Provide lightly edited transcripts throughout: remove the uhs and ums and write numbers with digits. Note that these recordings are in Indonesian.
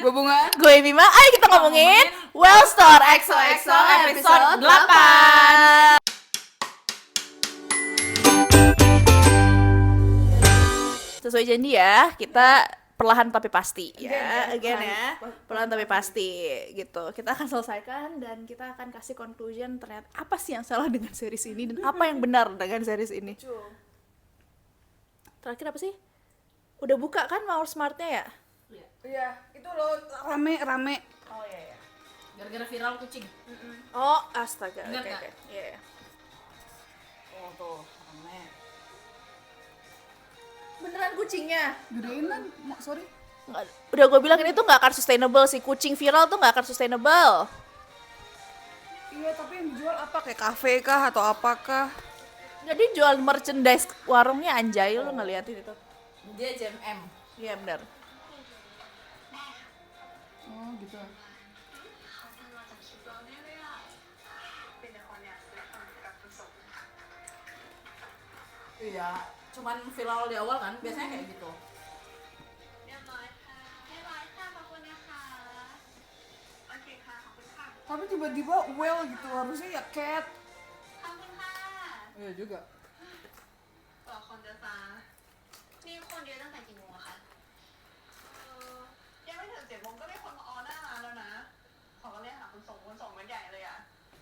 Bubungan. Gue Bima, ayo kita ngomongin Well Store XOXO episode 8. Sesuai janji ya, kita perlahan tapi pasti ya, again ya, perlahan tapi pasti gitu. Kita akan selesaikan dan kita akan kasih conclusion ternyata apa sih yang salah dengan series ini dan apa yang benar dengan series ini. Terakhir apa sih? Udah buka kan Mawar Smartnya ya? Iya, itu loh rame. Oh iya. Gara-gara viral kucing. Oh astaga. Ingat Oke. nggak? Iya. Oh tuh, rame. Beneran kucingnya? Gedein lah, sorry. Nggak, udah gue bilang ini tuh nggak akan sustainable sih, kucing viral tuh nggak akan sustainable. Iya, tapi yang dijual apa? Kayak kafe kah atau apakah? Jadi jual merchandise warungnya anjay, lu ngeliatin itu. Dia JMM. Iya benar. Oh gitu. Iya, cuman viral di awal kan, biasanya kayak gitu. Tapi tiba-tiba well gitu, harusnya ya cat. Iya juga. ต่อคนจะฟ้านี่คนเยอะตั้งแต่กี่โมงอะคะยังไม่ถึง7 โมงก็มีคนมาออหน้าร้านแล้วนะเขาก็เรียกหาคุณส่งมันใหญ่เลยอะ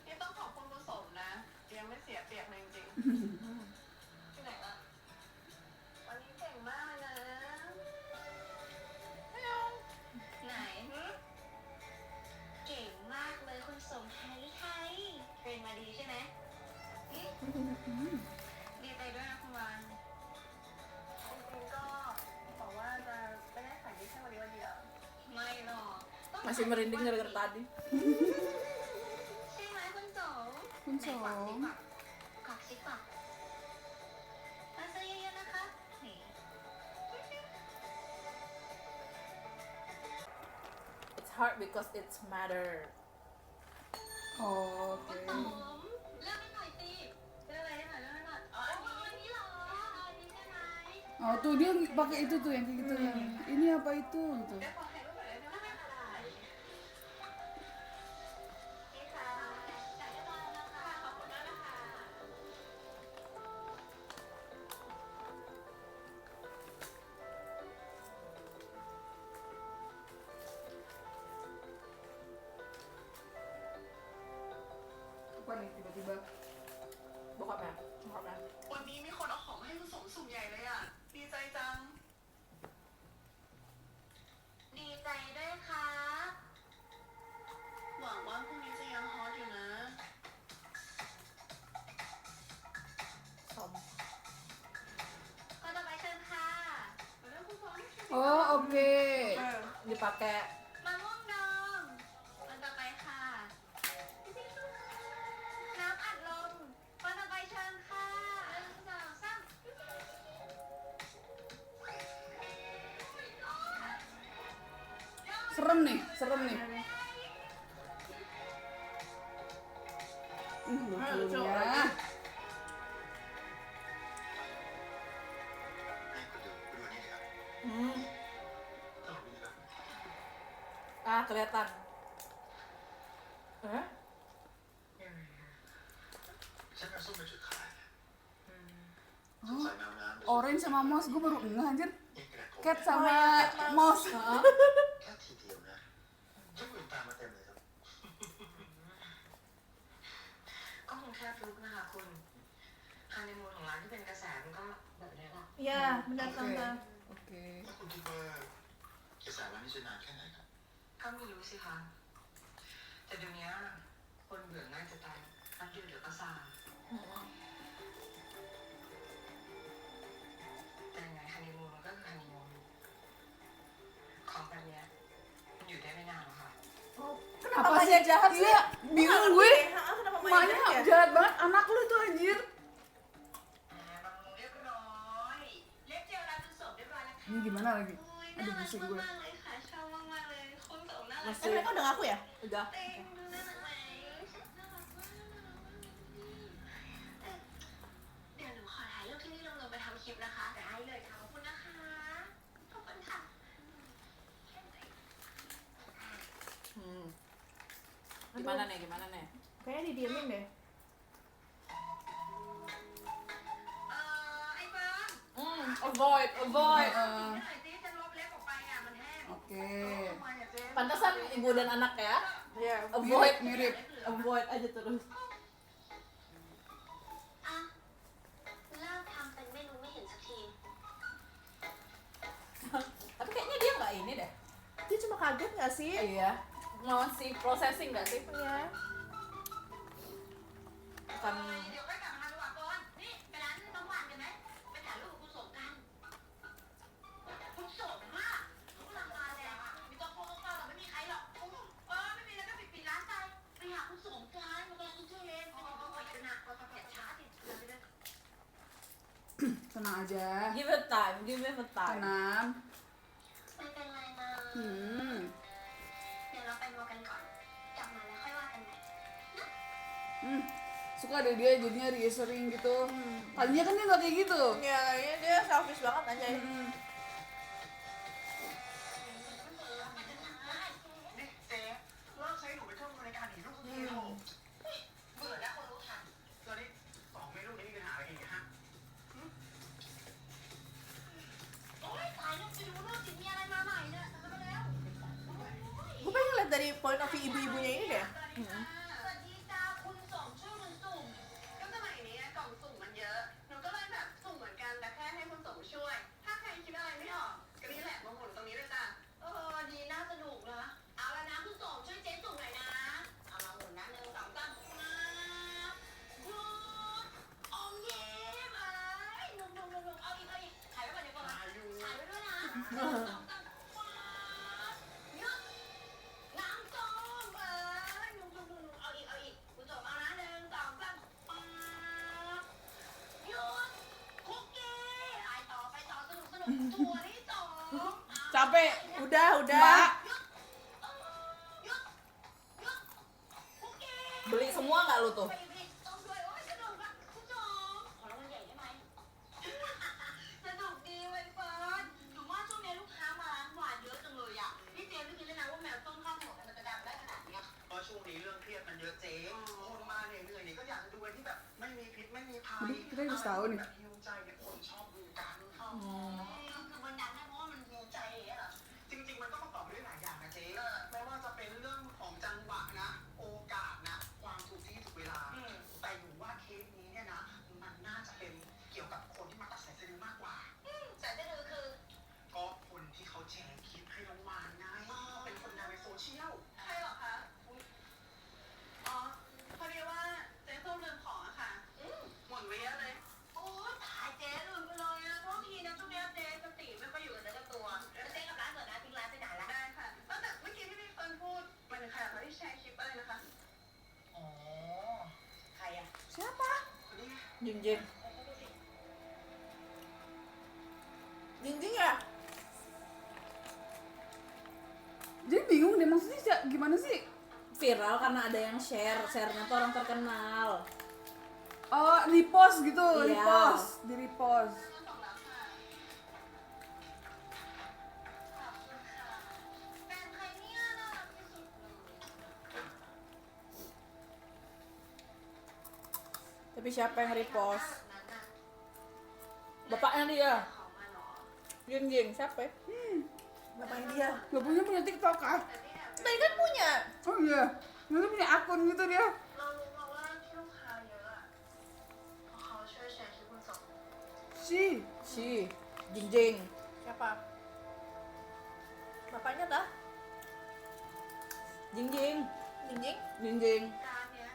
นี่ต้องขอบคุณคุณสมนะยังไม่เสียเปรียบเลยจริงๆที่ไหนล่ะวันนี้เก่งมากเลยนะไหนเก่งมากเลยคุณสมไทยเทรนมาดีใช่ไหมดีใจด้วยนะคุณวานจริงๆก็บอกว่าจะไม่ได้ขายดีแค่วันนี้วันเดียวไม่หรอก Masih merinding gara-gara tadi. ใช่ไหมคุณสม คุณสม กอกซิกบอกมาซื้อเยอะๆนะคะนี่ It's hard because it's matter. โอเค คุณสมเลือกให้หน่อยสิเลือกอะไรให้หน่อยเลือกให้หน่อยอ๋ออันนี้เหรออันนี้ใช่ไหม Oh tuh dia pakai itu tuh yang kayak gitu yang ini apa itu gitu. เดี๋ยวขอถ่ายรูปหน่อยได้ไหมไม่เป็นไรนี่ค่ะจ่ายเรียบร้อยแล้วนะคะขอบคุณมากนะคะ Apa nih tiba-tiba? Bokapnya. วันนี้มีคนเอาของให้คุณสมสุ่มใหญ่เลยอ่ะ ดีใจจัง ดีใจด้วยค่ะหวังว่าพรุ่งนี้จะยังฮอตอยู่นะ Som. คนต่อไปเชิญค่ะเรื่องคุณสม Oh oke. Dipakai มะม่วงดองคนต่อไปค่ะน้ำอัดลมคนต่อไปเชิญค่ะ1 2 3 Serem nih. Lucunya. Ah, kelihatan. Eh? ฉันเอาส้มไปจุดขายสง Oh, สัยแมวน้ำ orange sama mouse gue baru ngeh anjir. นี่กระดาษ Cat sama mouse. แค่ทีเดียวนะช่างอื่นตามมาเต็มเลยครับ ก็คงแค่ฟลุกนะคะคุณฮันนีมูนของร้านที่เป็นกระแสมันก็แบบนี้แหละ Iya benar tante. Oke. แล้วคุณคิดว่าจะสายวันนี้จะนานแค่ไหนครับ ก็ไม่รู้สิคะแต่เดี๋ยวนี้คนเบื่อง่ายจะตายแป๊บเดียวเดี๋ยวก็ซาแต่ยังไงฮันนีมูนมันก็คือฮันนีมูนของแบบเนี้ยมันอยู่ได้ไม่นานหรอกค่ะ Kenapa Apa dia sih? jahat sih? Iya, bingung gue. Kenapa Maknya jahat banget anak lu tuh anjir. บำรุงเรียบร้อยเล็บเจลล้างจนสมเรียบร้อยแล้วค่ะ Ini gimana lagi? น่า Aduh รัก pusing gue. มากๆเลยค่ะชอบมากๆเลยคุณสมน่ารัก Eh mereka udah ngaku ya? Udah. เต็มดูน่ารักไหมน่ารักมากเดี๋ยวหนูขอถ่ายรูปที่นี่ลงไปทำคลิปนะคะได้เลยค่ะขอบคุณนะคะขอบคุณค่ะ Gimana nih, gimana nih? Kayaknya didiemin deh. ไอ้เฟิร์น Avoid, avoid. หน่อยสิฉันลบเล็บออกไปอ่ะมันแห้ง Oke. ทำไมอ่ะเจ๊ Pantesan ibu dan anak ya. Ya, Avoid. mirip. Avoid aja terus. อ่ะเลิกทำเป็นไม่รู้ไม่เห็นสักที Tapi kayaknya dia nggak ini deh. Dia cuma kaget nggak sih? Iya. Masih processing nggak sih? Iya. Bukan. เดี๋ยวค่อยกลับมาทำดีกว่าก่อนนี่ไปร้านน้ำหวานกันไหมไปถ่ายรูปกับคุณสงกันคุณสงมากเขากำลังมาแล้วอ่ะไม่ต้องโค้งเข้าหรอกไม่มีใครหรอกไม่มีแล้วก็ปิดร้านไปหาคุณสงกันมันกำลังเชื่อเล่นไปถึงก็คอยกันนะก็แผนช้าดิเราจะได้ Tenang aja. Give it time, give it a time. Tenang. ไม่เป็นไรนะ Hmm. เดี๋ยวเราไปมอกันก่อนกลับมาแล้วค่อยว่ากันใหม่ Suka deh dia jadinya reassuring gitu. Tadinya kan dia nggak kayak gitu. Ya, kayaknya dia selfish banget aja. Hmm. นี่เจ๊เลิกใช้หนูเป็นเครื่องมือในการหนีลูกสักทีเถอะเบื่อแล้วคนรู้ทันแล้วนี่สองแม่ลูกนี้มีปัญหาอะไรกันอีกฮะ โอ๊ยตายแล้วไปดูรูปสิมีอะไรมาใหม่เนี่ยตามมาแล้ว Gue pengen lihat dari point of view ibu-ibunya ini deh. สวัสดีจ้าคุณสองชื่อคุณสุ่ม ก็สมัยนี้กล่องสุ่มมันเยอะ หนูก็เลยแบบสุ่มเหมือนกันแต่แค่ให้คุณสมช่วย ถ้าใครคิดอะไรไม่ออกก็นี่แหละมาหมุนตรงนี้เลยจ้ะ ดีน่าสนุกนะเอาละนะคุณสองช่วยเจ๊สุ่มหน่อยนะเอามาหมุนนะหนึ่งสองสามมาหยุดอมยิ้มเอ้ยหนุ่มเอาอีกถ่ายไว้ก่อนเดี๋ยวก่อนถ่ายไว้ด้วยนะหนึ่งสองสามมาหยุดน้ำส้มเอ้ยหนุ่มเอาอีกคุณสองเอานะหนึ่งสองสามมาหยุดคุกกี้ไปต่อสนุกถั่วที่สอง Capek. Udah. Mbak. Beli semua nggak lu tuh? ไปต้องด้วยโอ้ยสนุกอะคุณสองขอรางวัลใหญ่ได้ไหม สนุกดีเว้ยเฟิร์นหนูว่าช่วงนี้ลูกค้ามาร้านหวานเยอะจังเลยอะพี่เจมส์ไม่คิดเลยนะว่าแมวต้นข้าวหมดมันจะดังได้ขนาดเนี้ย เพราะช่วงนี้เรื่องเครียดมันเยอะเจ๊คนมาเหนื่อยๆนี่ก็อยากจะดูอะไรที่แบบไม่มีพิษไม่มีภัย Kita harus tahu nih. แบบฮิวใจเนี่ยคนชอบดูกัน คือมันดังได้เพราะว่ามันมีใจอย่างเงี้ยเหรอ จริงๆ มันก็ประกอบด้วยหลายอย่างนะเจ๊ไม่ว่าจะเป็นเรื่องของจังหวะนะ โอกาสนะ ความถูกที่ถูกเวลา แต่อยู่ว่าเคสนี้เนี่ยนะ มันน่าจะเป็นเกี่ยวกับคนที่มาตัดสายสะดือมากกว่า แต่จะดูคือ ก็คนที่เขาแชร์คลิปให้น้องวานไงเป็นคนดังในโซเชียล ใช่เหรอคะอ๋อ พอดีว่าเจ๊ส้มลืมของอะค่ะ หมุนไว้เยอะเลย โอ้ตายเจ๊ลืมไปเลยนะเพราะทีนะช่วงนี้เจ๊สติไม่ค่อยอยู่กับเนื้อกับตัวแล้วเจ๊กับร้านเปิดร้านทิ้งร้านไปไหนละ ได้ค่ะแล้วแต่เมื่อกี้ที่พี่เฟิร์นพูดมันเป็นใครอะคะที่แชร์คลิปอะไรนะคะ อ๋อ ใครอะ Siapa? คนนี้ไง Jing-jing. Jingjing ya? Jadi bingung deh maksudnya gimana sih? Viral karena ada yang share, share-nya tuh orang terkenal. Oh, repost gitu, Iya. repost, di repost. แฟนใครเนี่ยน่ารักที่สุดเลย Tapi siapa yang repost? นั้นน่ะ Bapaknya dia. ของมาเหรอ Jing-jing, siapa ya? Bapaknya dia. Gak punya TikTok ah? Tadi kan punya. Oh iya, dia punya akun gitu dia. เรารู้มาว่าที่ลูกค้าเยอะอะเพราะเขาช่วยแชร์คลิปคุณสอง Si. Si Jing-jing. Siapa? Bapaknya dah. Jing-jing. Jingjing. Jing-jing. ร้านเนี้ย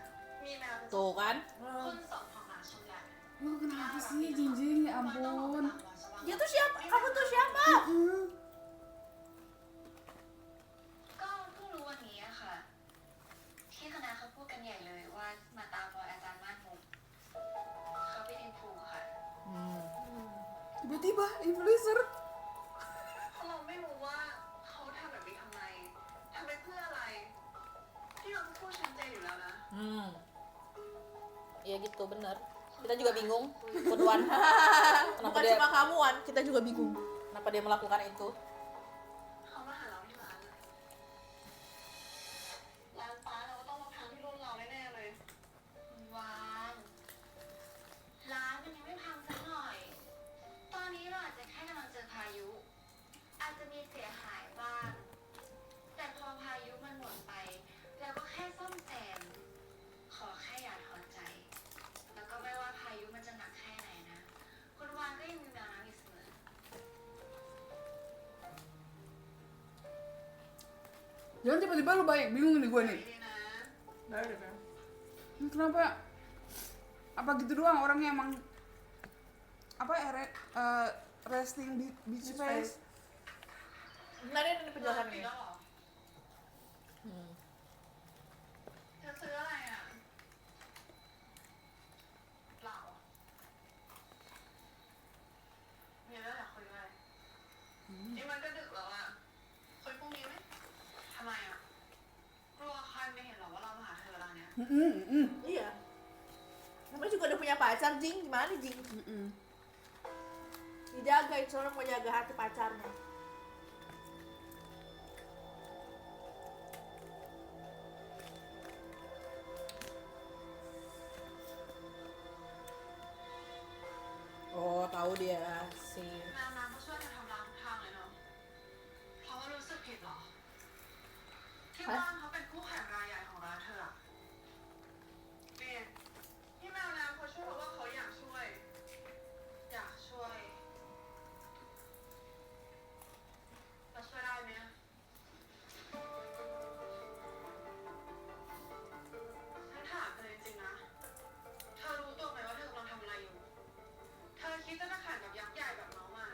มีแมวเป็น Tuh kan? คุณสองของร้านชมแหละ Lo kenapa sih Jinjing, ya ampun. Dia tuh siapa? Kamu tuh siapa? Hmm. ก็เพิ่งรู้วันนี้อะค่ะ ที่คณะเขาพูดกันใหญ่เลยว่ามาตามรอยอาจารย์มาดมุกเขาเป็นอินฟูค่ะ Tiba-tiba influencer. เราไม่รู้ว่าเขาทำแบบนี้ทำไมทำไปเพื่ออะไร ที่เราก็พูดชัดเจนอยู่แล้วนะ Iya gitu, bener. Kita juga bingung, Putwan. Kenapa Bukan dia cuma kamu, Wan. Kita juga bingung. kenapa dia melakukan itu? เขามาหาเราที่ร้านอะ ร้านป้าเราก็ต้องมาผ่าน Jangan tiba-tiba lu baik, bingung nih gue nih. ดีนะ Baru deh, Bel. Kenapa? Apa gitu doang orangnya emang apa resting beach face? Nah, ini penjelasannya. แล้วเหรอ อืม เธอซื้ออะไรอ่ะเปล่ามีเรื่องอยากคุยด้วยนี่มันก็ดึกแล้วอ่ะคุยพรุ่งนี้ไหมทำไมอ่ะกลัวใครไม่เห็นหรอว่าเรามาหาเธอแล้วเนี่ย Iya. Namanya juga udah punya pacar, Jing. Gimana, Jing? Dijaga, itu orang mau jaga hati pacarnya. โอ้tahu dia si แมวน้ำก็ช่วยเธอทำร้ายทุกทางเลยเนาะเพราะว่ารู้สึกผิดเหรอที่บ้านเขาเป็นคู่แข่งรายใหญ่ของร้านเธออะนี่ที่แมวน้ำเขาช่วยเพราะว่าเขาอยากช่วย อยากช่วยเราช่วยได้ไหมอะฉันถามเธอจริงๆนะ เธอรู้ตัวไหมว่าเธอกำลังทำอะไรอยู่ เธอคิดจะมาแข่งกับยักษ์ใหญ่แบบน้องอ่ะ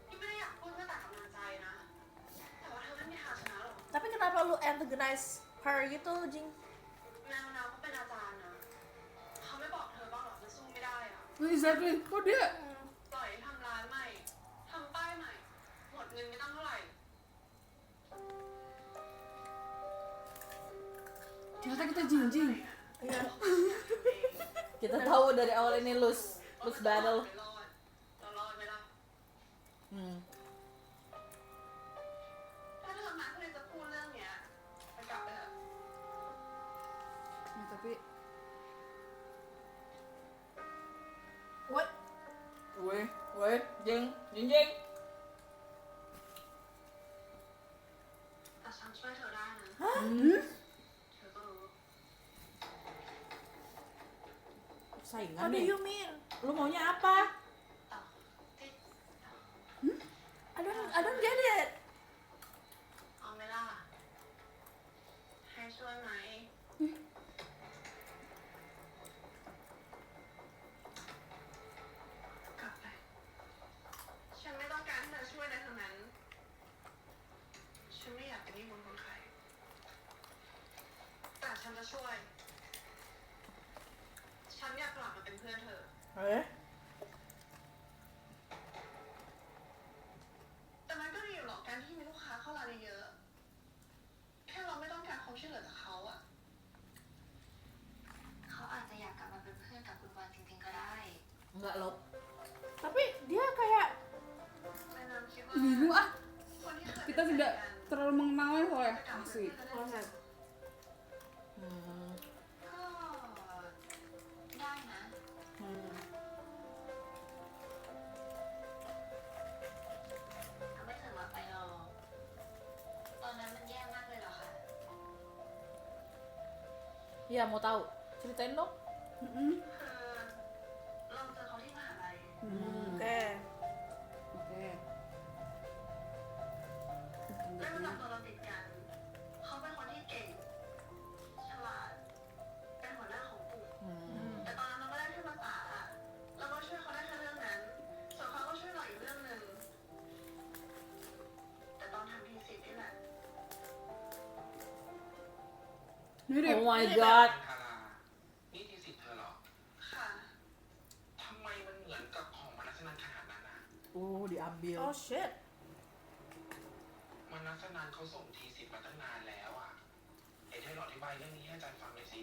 ที่ไม่ได้อยากพูดเพื่อแต่กำลังใจนะ แต่ว่าเธอไม่มีทางชนะหรอก Tapi kenapa lu antagonize her gitu, Jing? แมวน้ำเขาเป็นอาจารย์นะ เขาไม่บอกเธอบ้างหรอจะสู้ไม่ได้อ่ะ Exactly. Kok dia ปล่อยให้ทำร้านใหม่ ทำป้ายใหม่ หมดเงินไม่ตั้งเท่าไหร่ ternyata kita jinjing. Iya. kita tahu dari awal ini lose battle เรารอดไหมล่ะ อืม ถ้าเธอมาเพื่อจะพูดเรื่องเนี้ยไปกลับไปเถอะ Ya, tapi What? woi jeng jeng jeng แต่ฉันช่วยเธอได้นะ เธอก็รู้ saingan What do nih you mean? lu maunya apa ต่อที่ I don't get it. เอาไหมล่ะ ให้ช่วยไหม กลับไป ฉันไม่ต้องการให้เธอช่วยอะไรทั้งนั้น ฉันไม่อยากเป็นหนี้บุญคุณใคร แต่ฉันจะช่วย ฉันอยากกลับมาเป็นเพื่อนเธอ eh แต่มันก็ดีอยู่หรอกการที่มีลูกค้าเข้าร้านเยอะๆแค่เราไม่ต้องการความช่วยเหลือจากเขาอะเขาอาจจะอยากกลับมาเป็นเพื่อนกับคุณวานจริงๆก็ได้ enggak loh Tapi dia kayak แม่น้ำคิดว่า bingung ah. คนที่เคย Kita tidak terlalu mengenalnya soalnya. จะกลับมาเป็น Asik. เพื่อนกันได้ hmm. ก็ได้นะ Hmm. ทำให้ถึงมาไปหรอกตอนนั้นมันแย่มากเลยเหรอคะ iya mau tahu ceritain dong คือเราเจอเขาที่มหาลัย oke. Oke. ได้มาจากตัวเราติดกัน เขาเป็นคนที่เก่ง ฉลาด เป็นหัวหน้าของกลุ่ม hmm. แต่ตอนนั้นเราก็ได้ที่ภาษาอะเราก็ช่วยเขาได้แค่เรื่องนั้น ส่วนเขาก็ช่วยเราอีกเรื่องหนึ่ง แต่ตอนทำทีสิทธ์นี่แหละ Mirip. oh my god ทารานี่ทีสิทธิ์เธอเหรอ ค่ะ ทำไมมันเหมือนกับของมนัสนันขนาดนั้นนะ diambil Oh shit. มนัสนันเขาส่งทีสิทธิ์มาตั้งนานแล้วอ่ะเดี๋ยวเธอลองอธิบายเรื่องนี้ให้อาจารย์ฟังหน่อยสิ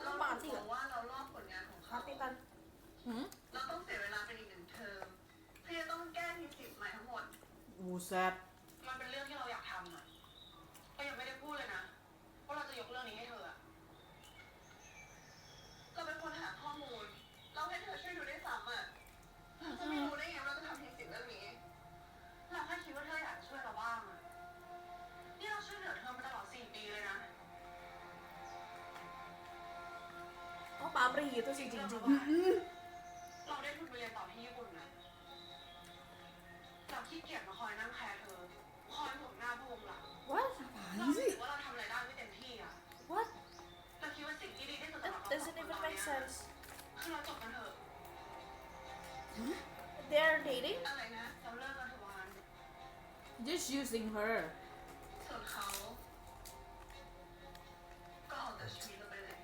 เราถูกบอกว่าเราลอกผลงานของเขา Mati kan. hmm? เราต้องเสียเวลาเป็นอีกหนึ่งเทอมเพื่อจะต้องแก้ทีสิทธิ์ใหม่ทั้งหมด buset มันเป็นเรื่องที่เราอยากทำอะก็ยังไม่ได้พูดเลยนะว่าเราจะยกเรื่องนี้ให้เธออะเราเป็นคนหาข้อมูล เราให้เธอช่วยดูได้ซ้ำอะเราจะไม่รู้ได้ไงว่าเราจะทำทีสิทธิ์เรื่องนี้ เราแค่คิดว่าเธออยากช่วยเราบ้างอะนี่เราช่วยเหลือเธอมาตลอด4 ปีเลยนะ Oh pamrih gitu sih, Jing Jing. เราได้ทุนไปเรียนต่อที่ญี่ปุ่นนะเราขี้เกียจมาคอยนั่งแคร์เธอ คอยห่วง sense. คือเราจบกันเถอะ They're dating? อะไรนะเราเลิกกันเถอะวาน Just using her. ส่วนเขาก็ออกจากชีวิตเราไปเลย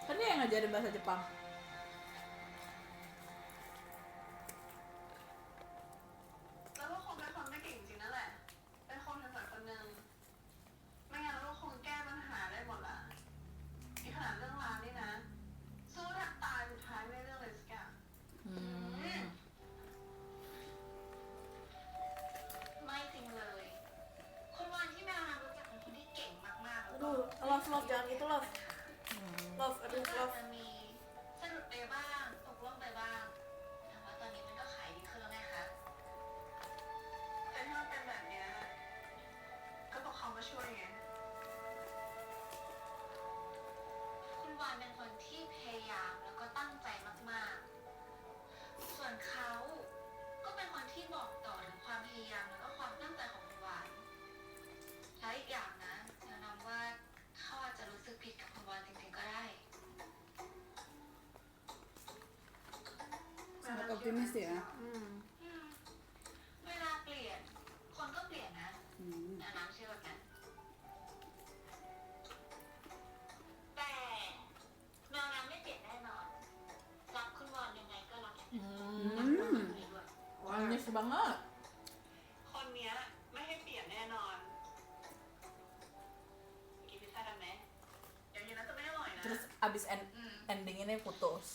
Kan dia yang ngajarin bahasa Jepang. แล้วก็คงเป็นคนไม่เก่งจริงๆนั่นแหละ เป็นคนเถื่อนๆคนหนึ่งไม่งั้นเราคงแก้ปัญหาได้หมดละอีกขนาดเรื่องร้านนี่นะ สู้แทบตายสุดท้ายไม่ได้เรื่องเลยสักอย่าง ไม่จริงเลยคนวันที่แมวน้ำรู้จักเป็นคนที่เก่งมากๆแล้วก็ Aduh, love jangan gitu love. Love, มัน aduh ก็อาจ love. จะมีสะดุดไปบ้างตกล่องไปบ้าง แต่ว่าตอนนี้มันก็ขายดีขึ้นแล้วไงคะ แต่ถ้ามันเป็นแบบเนี้ยก็บอกเขามาช่วยไง คุณวานเป็นคนที่พยายามแล้วก็ตั้งใจมากๆ ส่วนเขาก็เป็นคนที่บอกต่อถึงความพยายามแล้วก็ความตั้งใจของคุณวานและอีกอย่างนะแนะนำว่าเขาอาจจะรู้สึกผิดกับคุณวานจริงๆก็ได้ Sangat optimis ya. อืมเวลาเปลี่ยน คนก็เปลี่ยนนะ Hmm. น้ำเชื่อแบบนั้นแต่แมวน้ำไม่เปลี่ยนแน่นอน รักคุณวอนยังไงก็รักอย่างนั้นรักคุณวอนยังไงด้วย Manis banget. คนเนี้ยไม่ให้เปลี่ยนแน่นอนกินพิซซ่ากันไหมอย่างนี้น่าจะไม่อร่อยนะ Terus abis ending ini putus.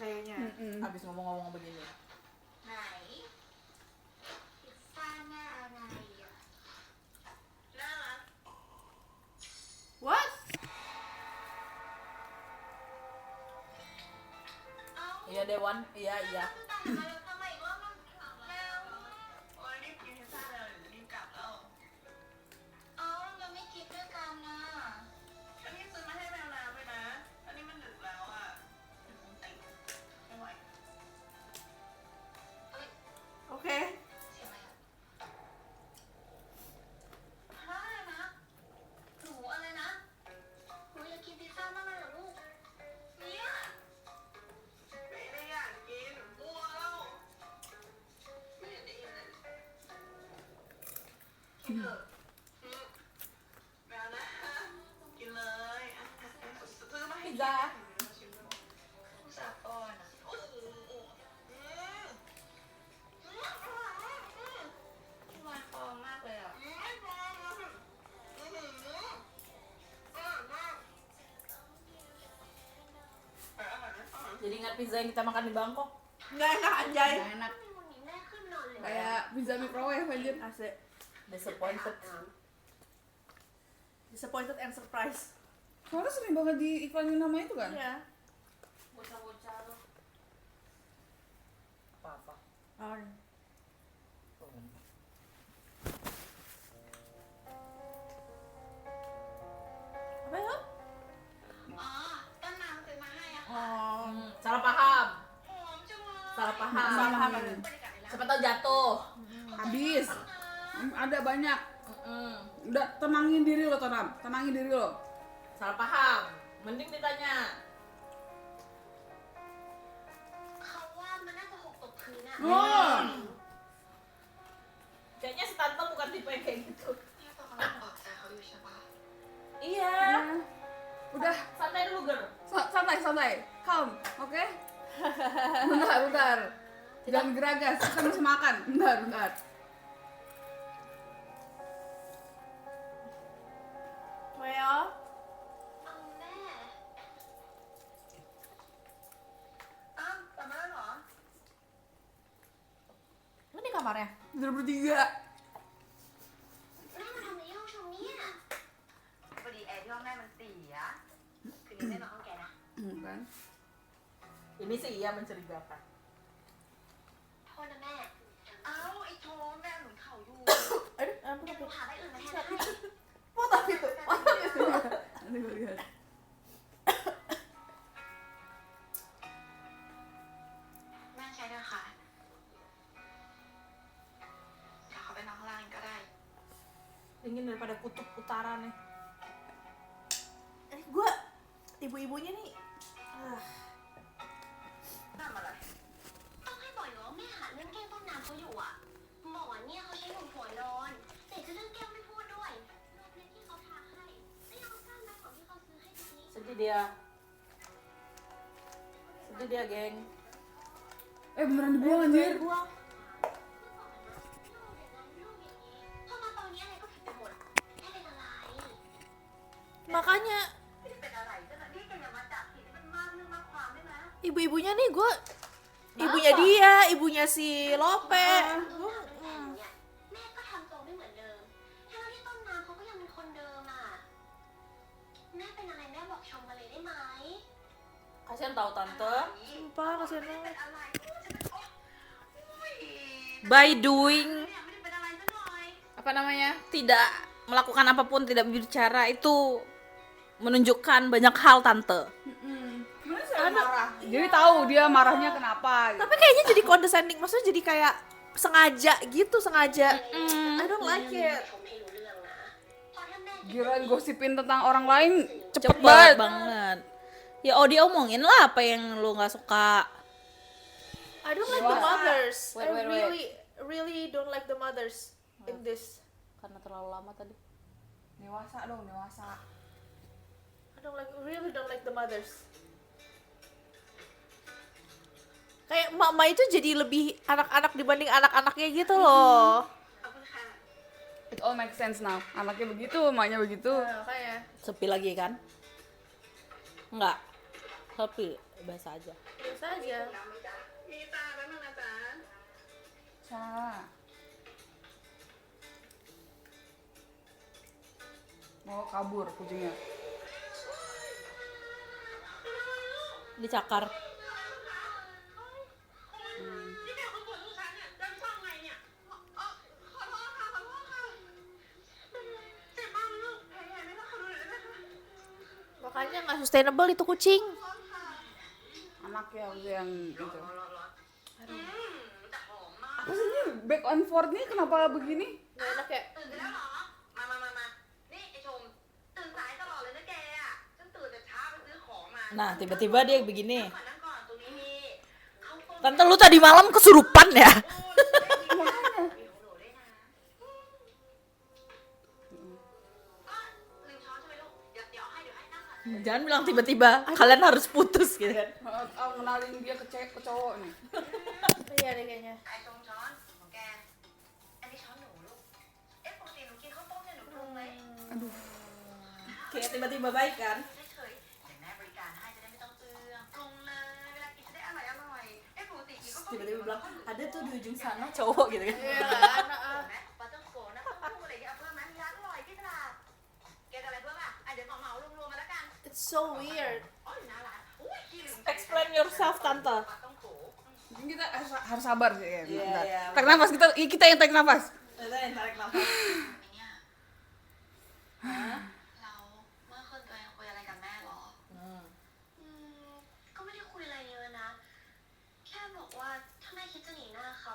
Kayaknya. Abis ngomong-ngomong begini. ไหนพิซซ่าหน้าอะไรอ่ะ น่ารัก What? เอ้า Iya Dewan, iya iya. ทำไมอีกรอบนึงแล้ว โอ้ยรีบกินพิซซ่าเลยรีบกลับแล้ว เอ้าเราไม่คิดด้วยกันนะ อันนี้ซื้อมาให้แมวน้ำเลยนะ อันนี้มันดึกแล้วอ่ะไม่ไหว Okay. เสียงอะไรอ่ะฮะอะไรนะหนูอะไรนะหนูอยากกินพิซซ่ามากเลยเหรอลูกเนี่ย ไม่ได้อยากกินมัวแล้วไม่เห็นได้ยินเลยกินเถอะแมวนะกินเลยอ่ะซื้อมาให้กิน Pizza. ผู้สาป้อนอ่ะ โอ้โหอืม พี่วานฟองมากเลยอ่ะ ไม่พอนะอืมอร่อยมากอร่อยไหมอร่อย Jadi ingat pizza yang kita makan di Bangkok. Nggak enak anjay. Nggak enak. ทำไมวันนี้แม่ขึ้นนอนเลย Kayak pizza microwave anjir. Asik. Disappointed. Disappointed and surprised. Soalnya sering banget diiklanin nama itu kan? Iya. bocah-bocah tuh Apa-apa. Oh. Apa ya? อ๋อต้นน้ำซื้อมาให้อะค่ะ Oh. Salah paham. หอมจังเลย Salah paham. Salah paham. บรรยากาศในร้าน Siapa tahu jatuh. Habis. Ada banyak. Mm-mm. Udah tenangin diri lo, Tonam. Tenangin diri lo. Salah paham. Mending ditanya. เขาว่ามันน่าจะหกตกพื้นอะ Oh. Kayaknya si tante bukan tipe yang kayak gitu. เนี่ยตอนเขาปลอบใจเขาอยู่ใช่ปะ Iya. Udah, Santai dulu, Ger. santai, santai. Calm, oke? Bentar, bentar. Jangan geragas, kita masih makan. Bentar, bentar. Well, เอาแม่ อ้าวกลับมาแล้วเหรอ lu di kamarnya? Tidur bertiga. แม่มาทำในห้องชมเนี่ยพอดีแอร์ที่ห้องแม่มันเสียคืนนี้แม่นอนห้องแกนะ Kan? Ini sih iya mencurigakan. โทษนะแม่ เอ้าไอ้โทแม่หนุนเข่าอยู่ Aduh, ampun, เดี๋ยวหนู ampun. หาอะไรอื่นมาแทนให้ Foto itu. Oh, itu. Nanti gue lihat. แม่ใช้ด้วยค่ะเดี๋ยวเขาไปนอนข้างล่างก็ได้ Dingin daripada kutub utara nih. Gue ibu-ibunya nih. ทำอะไร ต้องให้บอกอยู่ว่าแม่หาเรื่องแกล้งต้นน้ำเขาอยู่อ่ะหมอเนี่ยเขาใช้หนุ่มหัวร้อนแต่จะเรื่องแก้วไม่พูดด้วยรูปเล็กที่เขาทาให้ไม่เอาก้านไม้ของที่เขาซื้อให้ทีนี้ Sedih dia. Sedih dia, geng. Beneran dibuang anjir. ลูกอย่างนั้นลูกอย่างนี้พอมาตอนนี้อะไรก็ผิดไปหมดแม่เป็นอะไร Makanya ไม่ได้เป็นอะไรซะหน่อยนี่แกอย่ามาจับผิดให้มันมากเรื่องมากความได้ไหม ibu-ibunya nih gue ibunya dia, ibunya si Lope. เนี่ยแม่ก็ทำตัวไม่เหมือนเดิมทั้งที่ต้นน้ำเขาก็ยังเป็นคนเดิมอ่ะแม่เป็นอะไรแม่บอกชมมาเลยได้ไหม Kasihan tahu tante. Sumpah kasihan เป็ banget. นอะไรฉันเป็นโอ๊ย By doing เนี่ยไม่ได้เป็นอะไรซะหน่อย Apa namanya? tidak melakukan apapun, tidak berbicara itu menunjukkan banyak hal tante. Gimana sih marah? Jadi tahu dia marahnya kenapa gitu. Tapi kayaknya jadi condescending, maksudnya jadi kayak sengaja gitu, sengaja. I don't like it. ชมให้รู้เรื่องนะเพราะถ้าแม่ Giliran gosipin tentang orang lain cepet Cepet banget. banget. Ya dia omongin lah apa yang lu nggak suka. I don't like the Dewasa. mothers. Wait, I wait, wait. really don't like the mothers in this. Karena terlalu lama tadi. Dewasa dong, dewasa. Really don't like the mothers. Kayak mama itu jadi lebih anak-anak dibanding anak-anaknya gitu loh. ขอบคุณค่ะ It all makes sense now. Anaknya begitu, emaknya begitu. Kayak Sepi lagi kan? Enggak. Sepi, biasa aja. biasa aja. น้ำไหมจ๊ะมีตาแล้วนะจ๊ะ Sa. Mau kabur kucingnya. Dicakar. นี่แกคนปวดลูกฉันเนี่ยแล้วช่องไงเนี่ยขอโทษค่ะขอโทษค่ะเจ็บมากลูกแผลใหญ่ไหมต้องขอดูหน่อยได้ไหม Makanya nggak sustainable itu kucing. ขอโทษค่ะ Anaknya yang itu. แต่หอมมาก Apa sih ini back and forth nih kenapa begini? Nggak enak ya? ตื่นไปแล้วเหรอ มา นี่ไอชม ตื่นสายตลอดเลยนะแกอ่ะ ฉันตื่นแต่เช้าไปซื้อของมา Nah, tiba-tiba dia begini. นั่งก่อนตรงนี้มีข้าวต้ม Tante lu tadi malam kesurupan ya? มีของหนูด้วยนะลืมช้อนใช่ไหมลูก เดี๋ยวให้นั่งก่อน Jangan bilang tiba-tiba kalian harus putus gitu kan. Kenalin dia ke cowok nih. Iya deh kayaknya. ไอชมช้อนของแก อันนี้ช้อนหนูลูก ปกติหนูกินข้าวต้มเนี่ยหนูปรุงไหม Kayak tiba-tiba baik kan? เฉยๆแต่แม่บริการให้จะได้ไม่ต้องเปลืองปรุงเลยเวลากินจะได้อร่อยปกติกินข้าวต้ม Tiba-tiba bilang, ada tuh di ujung sana cowok gitu kan. Iya, anak ไหมปลาต้องโกนะข้าวต้มอะไรอย่างเงี้ยเอาเพิ่มไหมมีร้านอร่อยที่ตลาดแกจะอะไรเพิ่มอ่ะเดี๋ยวเหมารวมๆมาแล้วกัน it's so weird. อ๋ออยู่หน้าร้านอุ้ยขี้ลืม Explain yourself, tante. ปลาต้องโก Mungkin kita harus sabar sih ya. Iya, Bentar. iya. Tarik nafas kita yang tarik nafas. Kita yang tarik nafas. เนี่ยเราเมื่อคืนตัวเองคุยอะไรกับแม่หรอ Hmm. ก็ไม่ได้คุยอะไรเยอะนะ แค่บอกว่าถ้าแม่คิดจะหนีหน้าเขา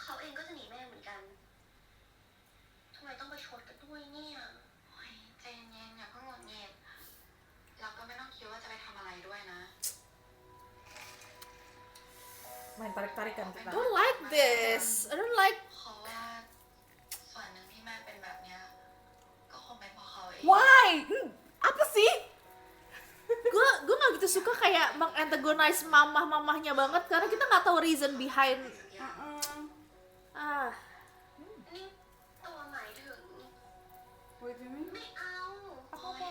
เขาเองก็จะหนีแม่เหมือนกันทำไมต้องประชดกันด้วยเนี่ย โอ้ยใจเย็นๆอย่าเพิ่งหงุดหงิดเราก็ไม่ต้องคิดว่าจะไปทำอะไรด้วยนะ Main tarik-tarikan kita. I don't like this. I don't like. เพราะว่าส่วนหนึ่งที่แม่เป็นแบบเนี้ยก็คงเป็นเพราะเขาเอง Why? Apa sih? Gue nggak gitu suka kayak mengantagonize mamah-mamahnya banget karena kita nggak tahu reason behind. Ah, นี่ตัวหมายถึง Wait a minute. ไม่เอา Apa?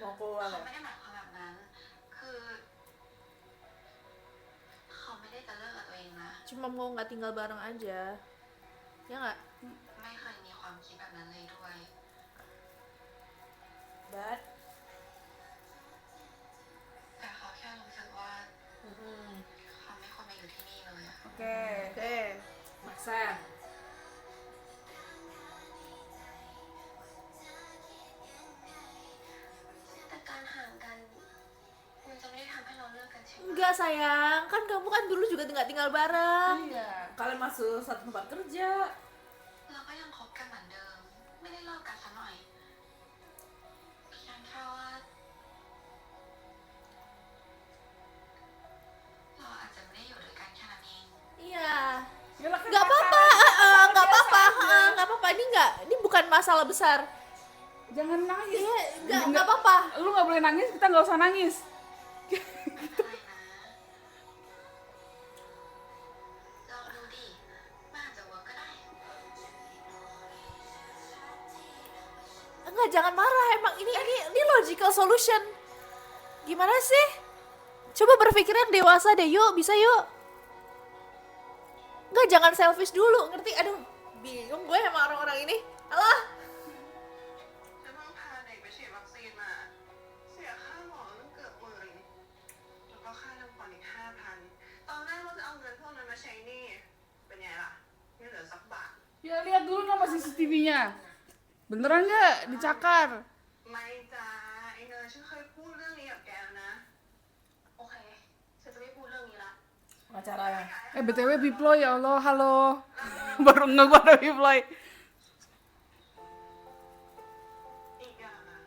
Mau keluar เขา ya? ไม่ได้หมายความแบบนั้น คือเขาไม่ได้จะเลิกกับตัวเองนะ cuma mau nggak tinggal bareng aja. Ya nggak? ไม่เคยมีความคิดแบบนั้นเลยด้วย But แต่เขาแค่รู้สึกว่า hmm, เขาไม่ควรมาอยู่ที่นี่เลยอะ Oke. Oke. maksa. แต่การห่างกัน มันจะไม่ได้ทำให้เราเลิกกันใช่ไหม Enggak sayang, kan kamu kan dulu juga nggak tinggal bareng. Iya. Kalian masuk satu tempat kerja. เราก็ยังคบกันเหมือนเดิม ไม่ได้เลิกกันซะหน่อยเพียงแค่ว่า bukan masalah besar. Jangan nangis. Iya, nggak apa-apa. Lu nggak boleh nangis, kita nggak usah nangis. ลองดูดิมันอาจจะเวิร์กก็ได้ Enggak, jangan marah. Emang ini logical solution. Gimana sih? Coba berpikiran dewasa deh, yuk, bisa yuk. Enggak, jangan selfish dulu, ngerti? Aduh, bingung gue sama orang-orang ini. Alah, จะเพิ่งพาเด็กไปฉีดวัคซีนมา เสียค่าหมอตั้งเกือบ10,000แล้วก็ค่าทำขวัญอีก5,000 ตอนแรกว่าจะเอาเงินพวกนั้นมาใช้หนี้ เป็นไงล่ะ ไม่เหลือสักบาท Ya lihat dulu nama CCTV-nya. Beneran nggak dicakar? ไม่จ้าไอ้เนยฉันเคยพูดเรื่องนี้กับแกแล้วนะ โอเคฉันจะไม่พูดเรื่องนี้ละ Acaranya. BTW Biploy, ya Allah, halo. Baru nggak gua ada Biploy. อีกอย่างอ่ะ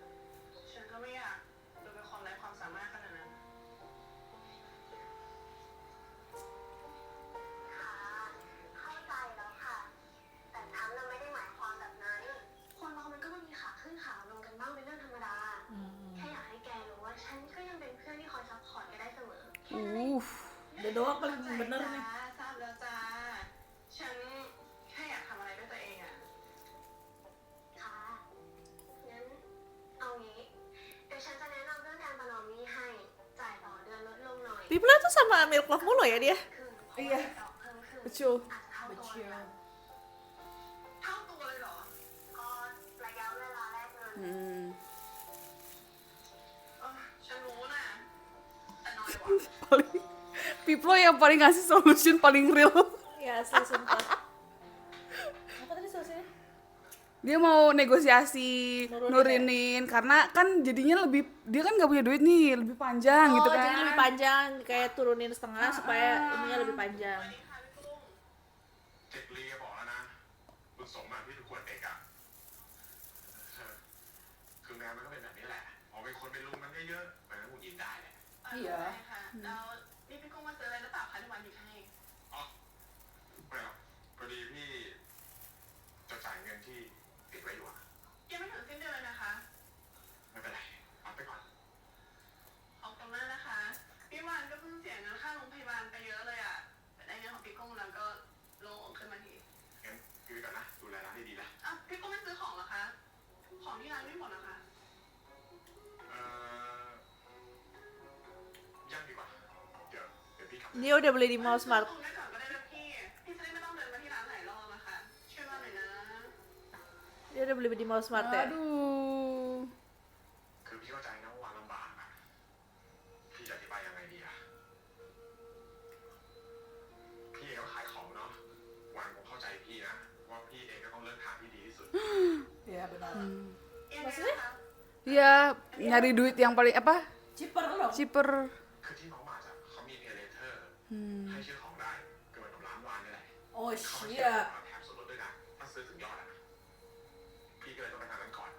ฉันก็ไม่อยากดูเป็นคนไร้ความสามารถขนาดนั้น ค่ะเข้าใจแล้วค่ะ แต่ฉันน่ะไม่ได้หมายความแบบนั้น คนเรามันก็ต้องมีขาขึ้นขาลงกันบ้างเป็นเรื่องธรรมดา แค่อยากให้แกรู้ว่าฉันก็ยังเป็นเพื่อนที่คอยซัพพอร์ตแกได้เสมอ Dia doang paling เข้าใจ bener จ้า nih. ทราบแล้วจ้า ฉันแค่อยากทำอะไรด้วยตัวเองอ่ะ ค่ะ งั้นเอางี้ เดี๋ยวฉันจะแนะนำเรื่องการประนอมหนี้ให้ จ่ายต่อเดือนลดลงหน่อย Bipla tuh sama Milk Love mulu ya dia. ครึ่งเพราะว่าดอกเพิ่มขึ้น Betul. อาจจะเท่าตัวเลยนะ เท่าตัวเลยเหรอ ก็ระยะเวลาแลกเงิน ฉันรู้นะแต่น้อยกว่า Paling Biploy yang paling ngasih solution paling real. Ya, asli sumpah. Apa tadi solusinya? Dia mau negosiasi Nurunin nurunin karena kan jadinya lebih, dia kan nggak punya duit nih, lebih panjang gitu kan. Jadi lebih panjang, kayak turunin setengah supaya ininya lebih panjang. เจ็ดลีก็บอกแล้วนะ คุณสมมาพี่ทุกคนเด็กอ่ะคือแมวมันก็เป็นแบบนี้แหละพอเป็นคนเป็นลุงมันเยอะๆมันก็หงุดหงิดได้แหละ ค่ะแล้วนี่พี่กุ้งมาซื้ออะไรหรือเปล่าคะที่วันหยุดให้ อ๋อไม่หรอกพอดีพี่จะจ่ายเงินที่ติดไว้อยู่อะ ยังไม่ถึงสิ้นเดือนเลยนะคะ ไม่เป็นไรรับไปก่อน ขอบคุณมากนะคะ พี่วันก็เพิ่งเสียเงินค่าโรงพยาบาลไปเยอะเลยอ่ะแต่ได้เงินของพี่กุ้งแล้วก็โล่งอกขึ้นมาที งั้นพี่ไปก่อนนะ ดูแลร้านดีๆนะ อ่ะพี่กุ้งไม่ซื้อของเหรอคะ ของที่ร้านไม่หมดเหรอคะ ยังดีกว่า เดี๋ยวพี่กลับ Dia udah beli di Mall Smart. ตรงนี้ก่อนก็ได้นะพี่ พี่จะได้ไม่ต้องเดินมาที่ร้านหลายรอบนะคะช่วยมาหน่อยนะ Dia udah beli di Mall Smart ya. Aduh. คือพี่เข้าใจนะว่าวันลำบากอะพี่จะอธิบายยังไงดีอะพี่เองก็ขายของเนาะวันผมเข้าใจพี่นะว่าพี่เองก็ต้องเลือกทางที่ดีที่สุด Iya benar. ยังไงนะคะ Dia nyari duit yang paling apa? Cheaper loh. Cheaper. คือที่น้องมาจากเขามีเพลเทอร์ Hmm. ให้ชื่อของได้ก็เหมือนกับร้านวานนี่แหละ Oh เขามา iya. แถมส่วนลดด้วยนะถ้าซื้อถึงยอดอะนะพี่ก็เลยต้องไปทางนั้นก่อน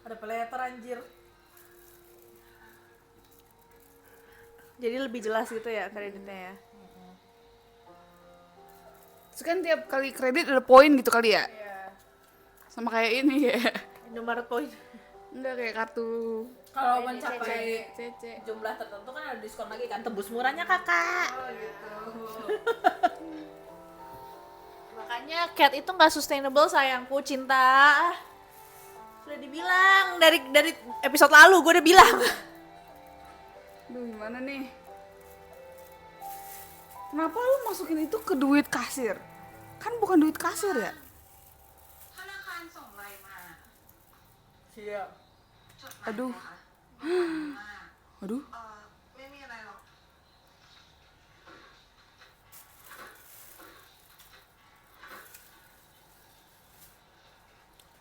Ada peleter anjir. Jadi lebih jelas gitu ya kreditnya ya. Terus kan tiap kali kredit ada poin gitu kali ya? Sama kayak ini ya. Indomaret Point. Enggak kayak kartu Kalau mencapai CC. jumlah tertentu kan ada diskon lagi kan, tebus murahnya kakak. Makanya cat itu nggak sustainable sayangku, cinta. Sudah dibilang dari episode lalu gue udah bilang. Duh gimana nih? Kenapa lu masukin itu ke duit kasir? Kan bukan duit kasir ya? ธนาคารส่งอะไรมา Siap. จดหมาย Aduh. นะคะมา Aduh. ไม่มีอะไรหรอก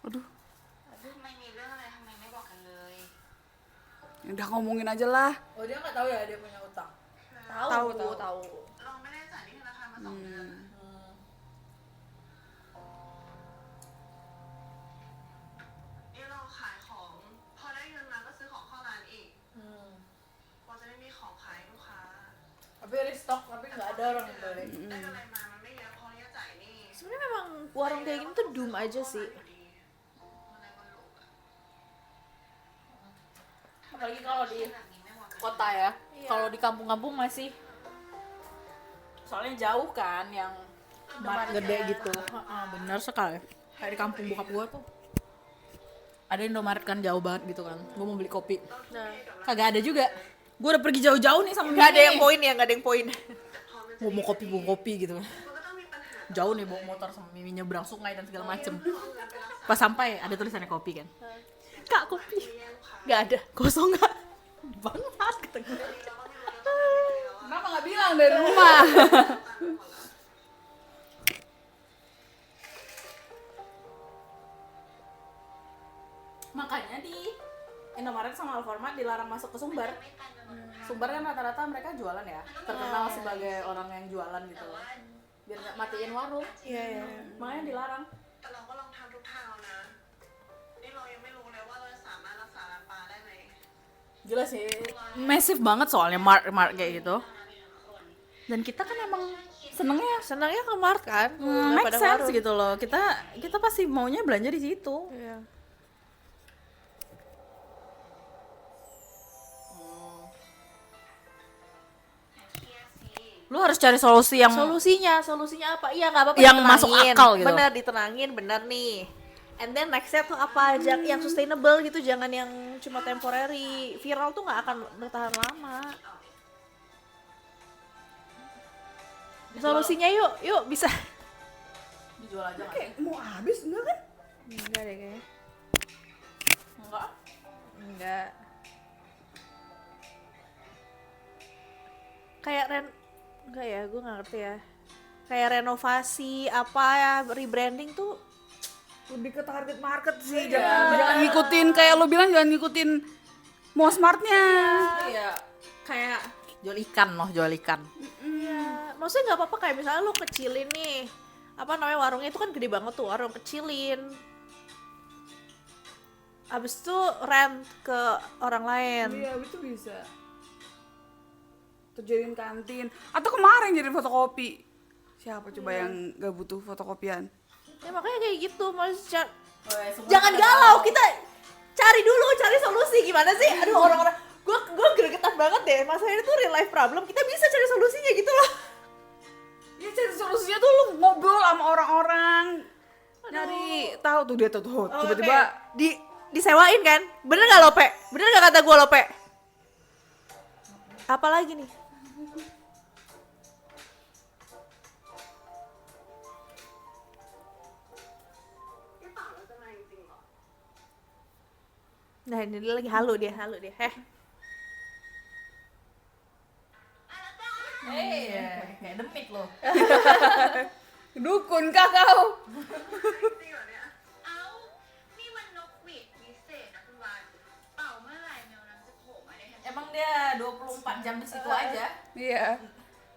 Aduh. ไม่มีเรื่องอะไรทำไมไม่บอกกันเลย Ya udah ngomongin aja lah. Oh dia nggak tahu ya dia punya utang. Tahu. เราไม่ได้จ่ายหนี้ธนาคารมา2 เดือน นี่เราขายของ พอได้เงินมาก็ซื้อของเข้าร้านอีก พอจะไม่มีของขายให้ลูกค้า Tapi restock tapi nggak ada orang yang beli. ได้อะไรมามันไม่เยอะพอที่จะจ่ายหนี้ Sebenarnya memang warung kayak gini tuh doom aja sih. Apalagi kalau di kota ya. Kalau di kampung-kampung masih soalnya jauh kan yang mart gede gitu. Bener sekali. Kayak di kampung bokap gua tuh ada Indomaret kan jauh banget gitu kan. Gua mau beli kopi. Nah, Kagak ada juga. Gua udah pergi jauh-jauh nih sama nggak ada Mimi. yang poin ya, nggak ada yang poin. Gua mau kopi gitu. Jauh nih bawa motor sama Mimi nyebrang sungai dan segala macem. Pas sampai ada tulisannya kopi kan. Kak kopi. Nggak ada, kosong nggak. Banget kata gue. Kenapa nggak bilang dari rumah? Makanya di Indomaret sama Alfamart dilarang masuk ke Sumbar. Sumbar kan rata-rata mereka jualan ya, terkenal sebagai orang yang jualan gitu loh. Biar nggak matiin warung. Iya, iya. Makanya dilarang. แต่เราก็ลองทำทุกทางแล้วนะ นี่เรายังไม่รู้เลยว่าเราสามารถรักษาน้ำปลาได้ไหม Gila sih, massive banget soalnya mart kayak gitu. Dan kita kan emang Senangnya ke mart kan, make daripada sense warung. gitu loh. Kita pasti maunya belanja di situ. Iya. Lu harus cari solusi yang Solusinya apa? Iya, nggak apa-apa. Yang ditenangin. masuk akal gitu. Bener, ditenangin, bener nih. And then nextnya tuh apa aja yang sustainable gitu, jangan yang cuma temporary. Viral tuh nggak akan bertahan lama. Solusinya yuk bisa. dijual aja. Kayak mau habis enggak kan? Enggak deh kayaknya. Enggak. Enggak. Kayak enggak ya, gue nggak ngerti ya. Kayak renovasi apa ya, rebranding tuh Lebih ke target market sih. Jangan ngikutin kayak lo bilang, jangan ngikutin mau smartnya. Iya. Kayak jual ikan loh, jual ikan. ya, maksudnya nggak apa-apa kayak misalnya lu kecilin nih, apa namanya, warungnya itu kan gede banget tuh, warung kecilin. Abis itu rent ke orang lain. Iya, itu bisa. Terjadiin kantin. Atau kemarin jadi fotokopi. Siapa coba yang gak butuh fotokopian? Ya makanya kayak gitu, maksudnya Oh, ya, semua jangan kita galau, tahu. kita cari solusi gimana sih. Aduh, orang-orang gue gregetan banget deh, masalah ini tuh real life problem, kita bisa cari solusinya gitu loh. Ya cari solusinya tuh lu ngobrol sama orang-orang. Nyari tahu tuh dia tuh tiba-tiba Disewain kan? Bener gak Lope? Bener gak kata gue Lope? Apalagi nih? Nah ini dia lagi halu dia. Kayak demit loh. dukun kah kau? จริงเหรอเนี่ย เอ้า นี่มันนกหวีดวิเศษนะคุณวานเป่าเมื่อไหร่แมวน้ำจะโผล่มาได้ทันที Emang dia 24 jam di situ aja. Iya.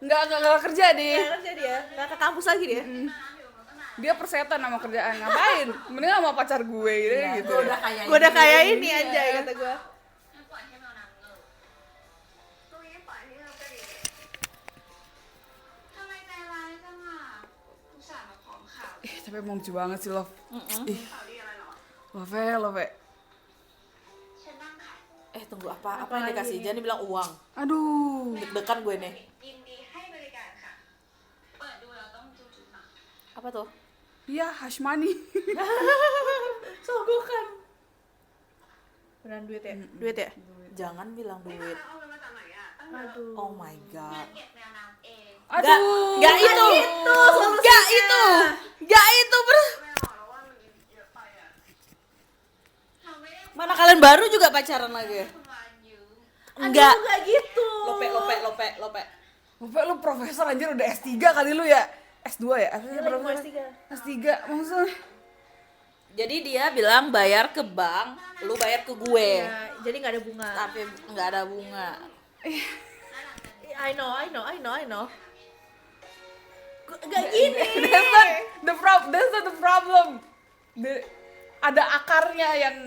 Nggak kerja dia. Ya kerja dia, gak ke kampus lagi dia. น้ำอยู่มันก็นาน Dia persetan sama kerjaan. Ngapain? Mending sama pacar gue gitu. Iya, gitu. gua udah kayak Gue udah kayak ini anjay kata gue. งั้นปล่อยให้แมวน้ำเลิก ตรงนี้ปล่อยให้เราไปดิ ทำไมใจร้ายจังอ่ะอุตส่าห์มาพร้อมข่าว Tapi emang lucu banget sih, Love. Ih, ข่าวดีอะไรเหรอ Love. ฉันนั่งขาย Tunggu apa yang dikasih? Jangan dibilang uang. Aduh. Deg-degan gue nih. ยินดีให้บริการค่ะ เปิดดูแล้วต้องจุดๆหน่อย Apa tuh? Iya, Hashmani. Sogokan. Beneran duit ya? Duit ya? Jangan bilang duit. เอาเงินมาจากไหนอ่ะตั้งเยอะ Aduh. Oh my เงิน god. เก็บแมวน้ำเอง Aduh. Gak itu. Gak itu. Gak itu, bro. ไม่เอาแล้วว่ามันเยอะไปอ่ะ เราไม่ได้ Mana kalian baru juga pacaran lagi? คุณวานยืม Enggak. Enggak gitu. Lope. Lope, lu profesor anjir udah S3 kali lu ya? S2 ya? Berapa? S3. Maksudnya Jadi dia bilang bayar ke bank, lu bayar ke gue. Ya, jadi nggak ada bunga. Tapi nggak ada bunga. I know. Gak gini. that's not the problem. Ada akarnya yang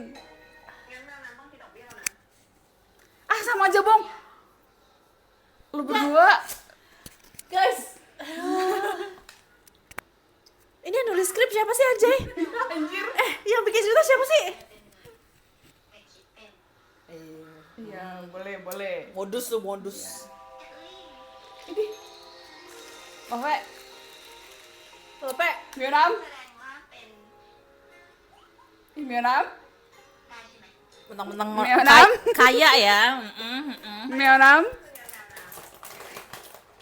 งั้นแมวน้ำต้องคิดดอกเบี้ยแล้วนะ sama aja, Bong. Lu berdua Guys. Ini yang nulis skrip siapa? Jay? Anjir. Yang bikin cerita siapa sih? ไม่คิดเป็น Iya, boleh. Modus tuh modus. Lope, Lope. Mionam, แสดงว่าเป็น Mionam, ได้ใช่ไหม Mentang-mentang Mionam. kaya ya. Mionam.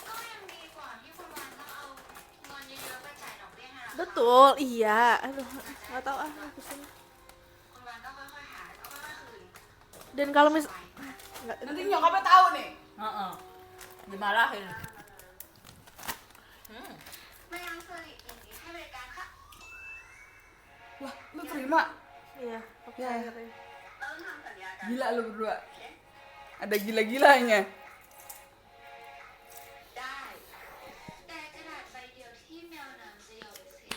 ก็ยังดีกว่าที่คุณวันต้องเอาเงินเยอะๆไปจ่ายดอกเบี้ยให้เรา Betul, iya. Aduh, nggak tahu ah. Pusing. คุณวันก็ค่อยๆหาแล้วก็ค่อยๆคืน Dan kalau mis Nanti nyokapnya tahu nih. Heeh. Dimarahin. ไม่ยังเคยยินดีให้บริการค่ะ Wah, lu terima. iya, oke. Ya. เราต้องทำสัญญากัน Gila lu berdua. Ada gila-gilanya. ได้แต่กระดาษใบเดียวที่แมวน้ำจะยอมเสีย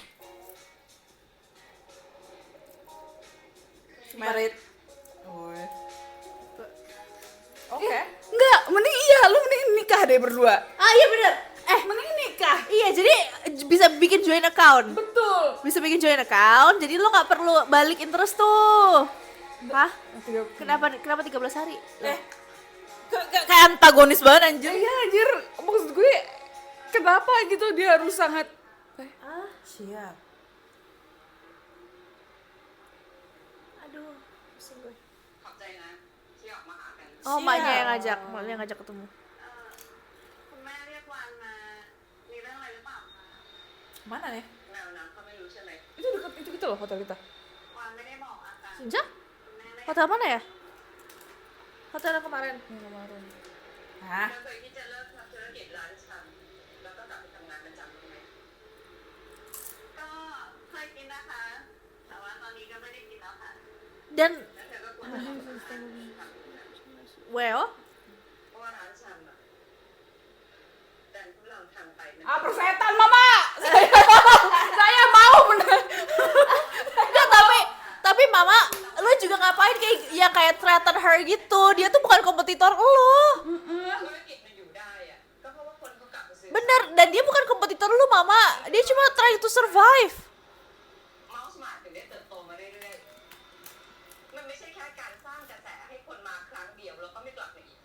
Merit. Oke. Enggak, mending iya, lu mending nikah deh berdua. Ah, iya bener. Mending nikah. Iya, jadi bisa bikin joint account. Betul. Bisa bikin joint account, jadi lo nggak perlu balik interest tuh. Hah? Kenapa 13 hari? Kayak antagonis banget anjir. Iya anjir, maksud gue kenapa gitu dia harus sangat Ah, Siap. aduh, pusing gue. ขอบใจนะที่ออกมาหากัน Oh, maknya yang ngajak ketemu. คุณแม่เรียกวันมา มีเรื่องอะไรหรือเปล่าคะ Mana nih? แมวน้ำเขาไม่รู้ใช่ไหม itu dekat itu gitu loh hotel kita. วันไม่ได้บอกอาการ Senja? คุณแม่ไม่ Hotel mana ya? Hotel yang kemarin. Hah? แล้วเคยที่จะเลิกทำธุรกิจร้านชำแล้วก็กลับไปทำงานประจำบ้างไหม ก็เคยกินนะคะ แต่ว่าตอนนี้ก็ไม่ได้กินแล้วค่ะ Dan แล้วเธอก็ควรจะลองทำนะ well, เพราะว่าร้านชำอ่ะแต่ที่เราทำไปมัน Ah, persetan mama. Saya mau bener. enggak tapi mama, lu juga ngapain kayak threaten her gitu? Dia tuh bukan kompetitor lu. ธุรกิจมันอยู่ได้อ่ะก็เพราะว่าคนเขากลับมาซื้อ Bener, dan dia bukan kompetitor lu, mama. Dia cuma trying to survive. เมาส์มาถึงได้เติบโตมาเรื่อยๆมันไม่ใช่แค่การสร้างกระแสให้คนมาครั้งเดียวแล้วก็ไม่กลับมาอีก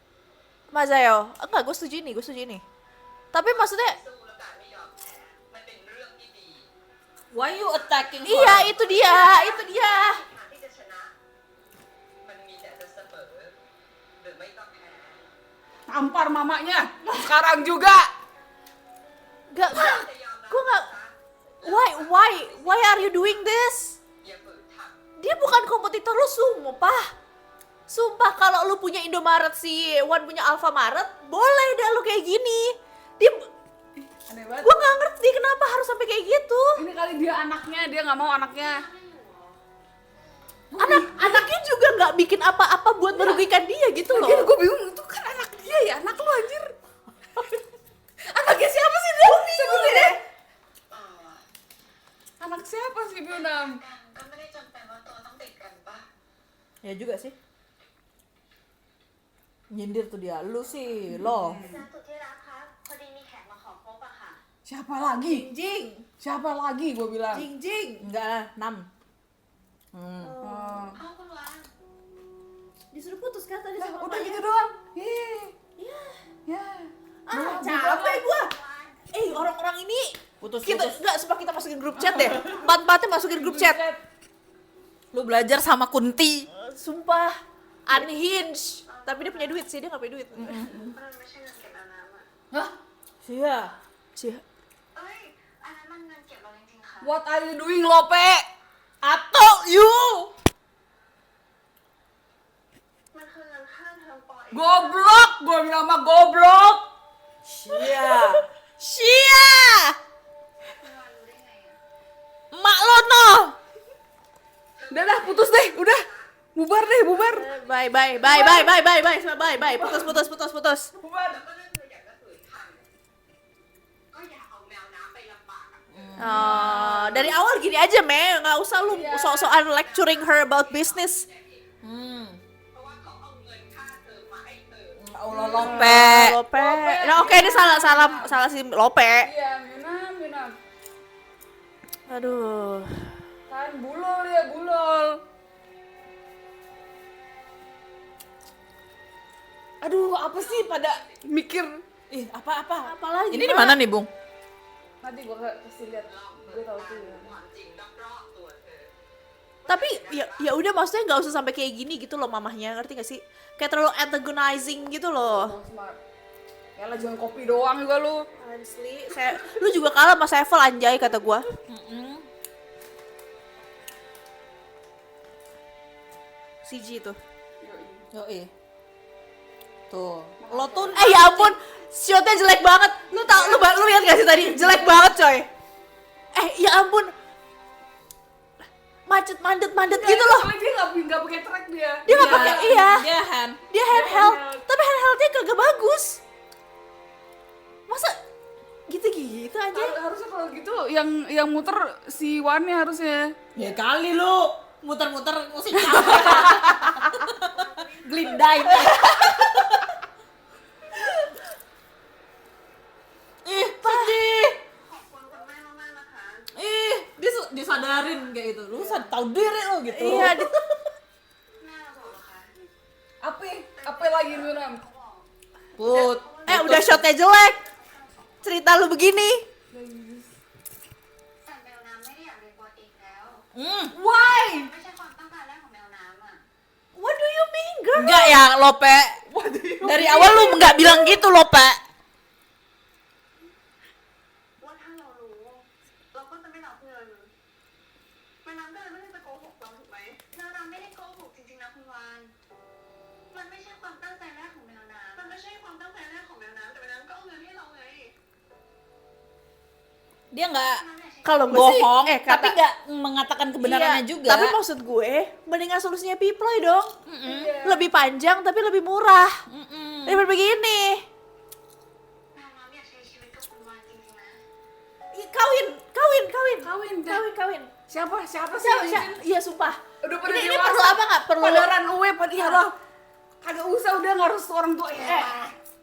Mazayo, enggak, gue setuju ini. Tapi maksudnya, สู้แล้วการไม่ยอมแพ้มันเป็นเรื่องที่ดี Why you attacking her? iya itu dia. ทางที่จะชนะ มันมีแต่จะเสมอหรือไม่ก็แพ้ Tampar mamanya. Sekarang juga. Enggak, จะยอมรับ gue nggak. นะคะ Why are you doing this? อย่าฝืนท Dia bukan kompetitor lu, sumpah. Sumpah kalau lu punya Indomaret, si Wan punya Alfamaret, boleh deh lu kayak gini. Dia, Aneh banget. gue nggak ngerti kenapa harus sampai kayak gitu. Ini kali dia anaknya, dia nggak mau anaknya. Anaknya juga nggak bikin apa-apa buat merugikan dia gitu loh. Gue bingung, itu kan anak dia ya, anak lu anjir. Anaknya siapa sih dia? Sebutin deh. ำAnak siapa sih Bionam? กันก็ไม่ได้จำเป็นว่าตัวต้องติดกันปะ Ya juga sih. Nyindir tuh dia. Lu sih, lo. สาธุที่รักคะพอดีมีแขกมาขอพบอะค่ะ Siapa lagi? Jing, Siapa lagi gue bilang? jing. Enggak lah, 6. Oh. เอาคุณวัน Disuruh putus kan tadi sama Udah mamanya. gitu doang. Iya. Ya. Ah, capek gua. Orang-orang ini Putus. enggak, sumpah kita masukin grup chat deh. Empat-empatnya masukin grup chat. Lu belajar sama Kunti. Sumpah unhinged. Tapi dia punya duit sih, dia nggak punya duit. มันไม่ใช่เงินเก็บเอาน้ำอะ Hah? Sia. Sih. เอ้ย อันนั้นมันเงินเก็บเราจริงๆค่ะ What are you doing, Lope? Atau you. มันคือเงินค่าเทอมปอเอง Goblok, gue bilang sama goblok. Sia. Sia. คุณวันรู้ได้ไงอะ Mak lo no. Udah dah, putus deh, udah. Bubar deh, bubar. Bye. Semua bye. Putus. Bubar. แล้วก็เรื่องเธออยากจะฝืนทำก็อย่าเอาแมวน้ำไปลำบากอะ Oh, dari awal gini aja, Mei. Nggak usah lu sok-sokan lecturing her about business. เพราะว่าเขาเอาเงินค่าเทอมมาให้เธอ Allah Lope. Lope. Nah, oke, ini salah si Lope. Iya, Bionam. Aduh. Kan bulol ya, bulol. Aduh, apa sih pada mikir? Ih, apa-apa? Apalagi? Ini di mana nih, Bung? Nanti gua kasih lihat. Gue tahu tuh ya. ความจริงรอบๆตัวเธอ Tapi ya udah maksudnya nggak usah sampai kayak gini gitu loh mamahnya, ngerti gak sih? Kayak terlalu antagonizing gitu loh. Oh, smart. Ya lah jual kopi doang juga lu. Honestly, lu juga kalah sama Sevel anjay kata gua. CG itu. Yoi. Tuh, lo tuh Ya ampun, shotnya jelek banget. Lu lihat gak sih tadi? Jelek banget coy. Ya ampun. Mandet gitu loh. Soalnya dia nggak pakai track dia. Dia nggak pakai, iya. dia Dia handheld, tapi handheldnya kagak bagus. Masa gitu aja? Harusnya kalau gitu yang muter si Wani harusnya. Ya kali lu muter-muter musik capek. Glindain. Ih, sedih. ขอบคุณคุณแม่มากๆนะคะ Ih, disadarin kayak gitu. Lu tahu diri lu gitu. Iya, แม่เราบอกเหรอคะ Apa lagi lu Nam? Put. udah shotnya jelek. Cerita lu begini. แต่แมวน้ำไม่ได้อยากเรียนปอตีแล้ว Why? ไม่ใช่ความตั้งใจแรกของแมวน้ำอ่ะ What do you mean, girl? Enggak ya, Lope. Dari awal lu enggak bilang gitu, Lope. ว่าถ้าเรารู้ เราก็จะไม่รับเงินแมวน้ำก็เลยไม่ได้จะโกหกเราถูกไหมแมวน้ำไม่ได้โกหกจริงๆนะคุณวานมันไม่ใช่ความตั้งใจแรกของแมวน้ำมันไม่ใช่ความตั้งใจแรกของแมวน้ำแต่แมวน้ำก็เอาเงินให้เราไง Dia enggak Kalau gue sih, bohong, kata- tapi enggak mengatakan kebenarannya Iya, juga. Tapi maksud gue, mendingan solusinya Piploy dong. Lebih panjang tapi lebih murah. Daripada begini. แมวน้ำอยากใช้ชีวิตกับคุณวานจริงๆนะ Kawin. Siapa sih? Iya sumpah. Udah pada Ini dewasa. perlu apa nggak? Perlu Padaran uwe pada iya lah. Kagak usah udah nggak harus orang tua ya.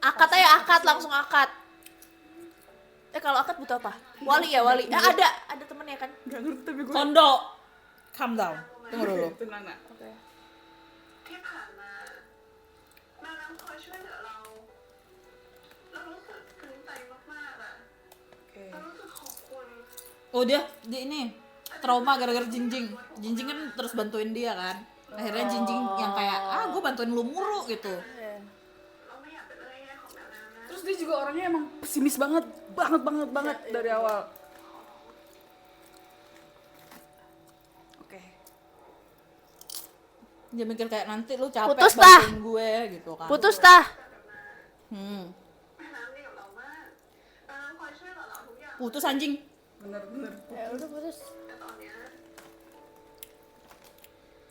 akad aja, langsung akad. Kalau akad butuh apa? Wali. Ada temennya kan? Nggak ngerti tapi gue. Kondo. Calm down. Tunggu dulu. Itu Nana. ที่ผ่านมาแมวน้ำคอยช่วยเหลือเราเรารู้สึกภูมิใจมากๆอ่ะ Oke. เรารู้สึกขอบคุณ Oh dia ini trauma gara-gara Jinjing. Jinjing kan terus bantuin dia kan. Akhirnya Jinjing yang kayak gue bantuin lu mulu gitu. เราไม่อยากเป็นเรื่องแย่ของแมวน้ำนะ Terus dia juga orangnya emang pesimis banget dari awal. Oke. Dia mikir kayak nanti lu capek Putus dah. bantuin gue gitu kan. Putus tah. แม่น้ำดีกับเรามากแม่น้ำคอยช่วยเหลือเราทุกอย่าง Putus anjing. Bener. Ya udah putus. แต่ตอนเนี้ย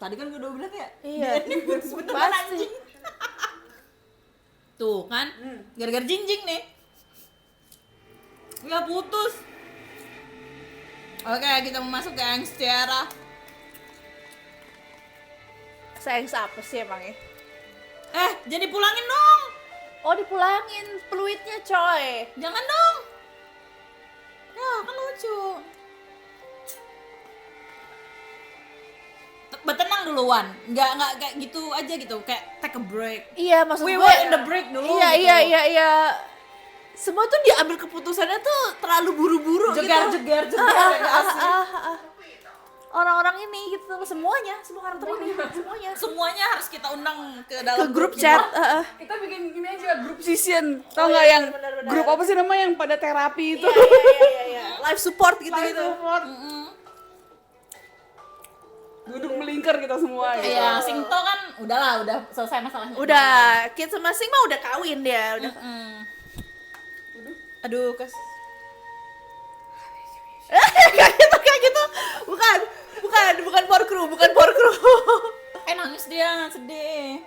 Tadi kan gue udah bilang ya. Iya. Dia ini putus beneran anjing. Tuh kan, gara-gara Jinjing nih. Ya putus. Oke, kita mau masuk ke Angstiara. Sayang siapa sih emangnya? Jadi pulangin dong. Oh dipulangin peluitnya coy. Jangan dong. Ya, kan lucu. Bertenang duluan. Nggak kayak gitu aja gitu. Kayak take a break. Iya maksud We gue. were in the break dulu. Iya, gitu. iya. Semua tuh diambil keputusannya tuh terlalu buru-buru gitu. Jegar. Orang-orang ini gitu semuanya, semua karakter ini semuanya. Semuanya harus kita undang ke dalam Ke grup kita. chat. Kita bikin ini aja grup session. Tau nggak yang bener. grup apa sih namanya yang pada terapi itu? Iya. Live support gitu-gitu. Duduk melingkar kita semua. gitu. Iya, Singto kan udah selesai masalahnya. Udah, kids masing mah udah kawin dia, udah. Aduh, kes. kayak gitu. Bukan power crew. Nangis dia, sedih.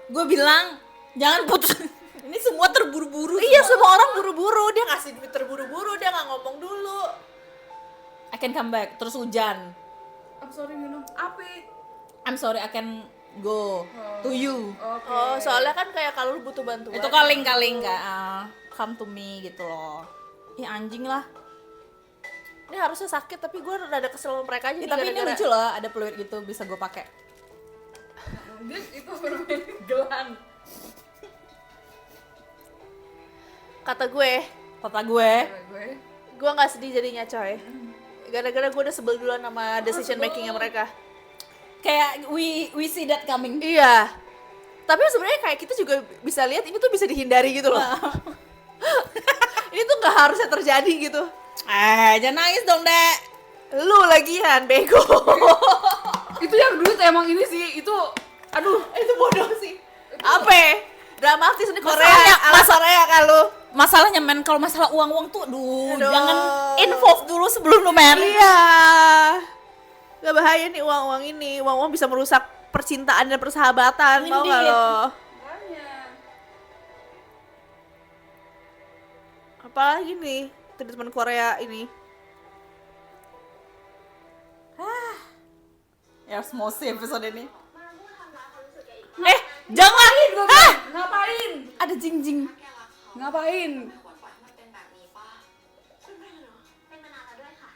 Gue bilang jangan putus. Ini semua terburu-buru. Iya, semua orang buru-buru, dia ngasih duit terburu-buru, dia nggak ngomong dulu. I can come back. Terus hujan. I'm sorry minum. Api. I'm sorry, I can go to you. Oke. Oh, soalnya kan kayak kalau lu butuh bantuan. Itu kaling-kaling nggak come to me gitu loh. Ih anjing lah. Ini harusnya sakit tapi gue rada kesel sama mereka aja nih Tapi ini gara-gara- lucu loh, ada peluit gitu bisa gue pakai. Dia itu bermain gelang. Kata gue Gue nggak sedih jadinya coy. Gara-gara gue udah sebel duluan sama decision makingnya mereka. Kayak we see that coming. Iya. Tapi sebenarnya kayak kita juga bisa lihat ini tuh bisa dihindari gitu loh. Ini tuh nggak harusnya terjadi gitu. Jangan nangis dong, Dek. Lu lagian bego. itu yang dulu tuh emang ini sih itu aduh Itu bodoh sih. Apa? Dramatis ini Korea. Masalahnya- Ala Korea kan lu. Masalahnya men, kalau masalah uang-uang tuh Aduh. jangan involve dulu sebelum lu men. Iya. Gak bahaya nih uang-uang ini. Uang-uang bisa merusak percintaan dan persahabatan. Tau gak Indeed. lo? banyak. Apalagi nih treatment Korea ini. Ya semua sih episode ini. Jangan. Ngapain? Ada jing-jing. Ngapain? มันเป็นแบบนี้ป่ะเป็นไปเหรอเป็นมานานแล้วด้วยค่ะ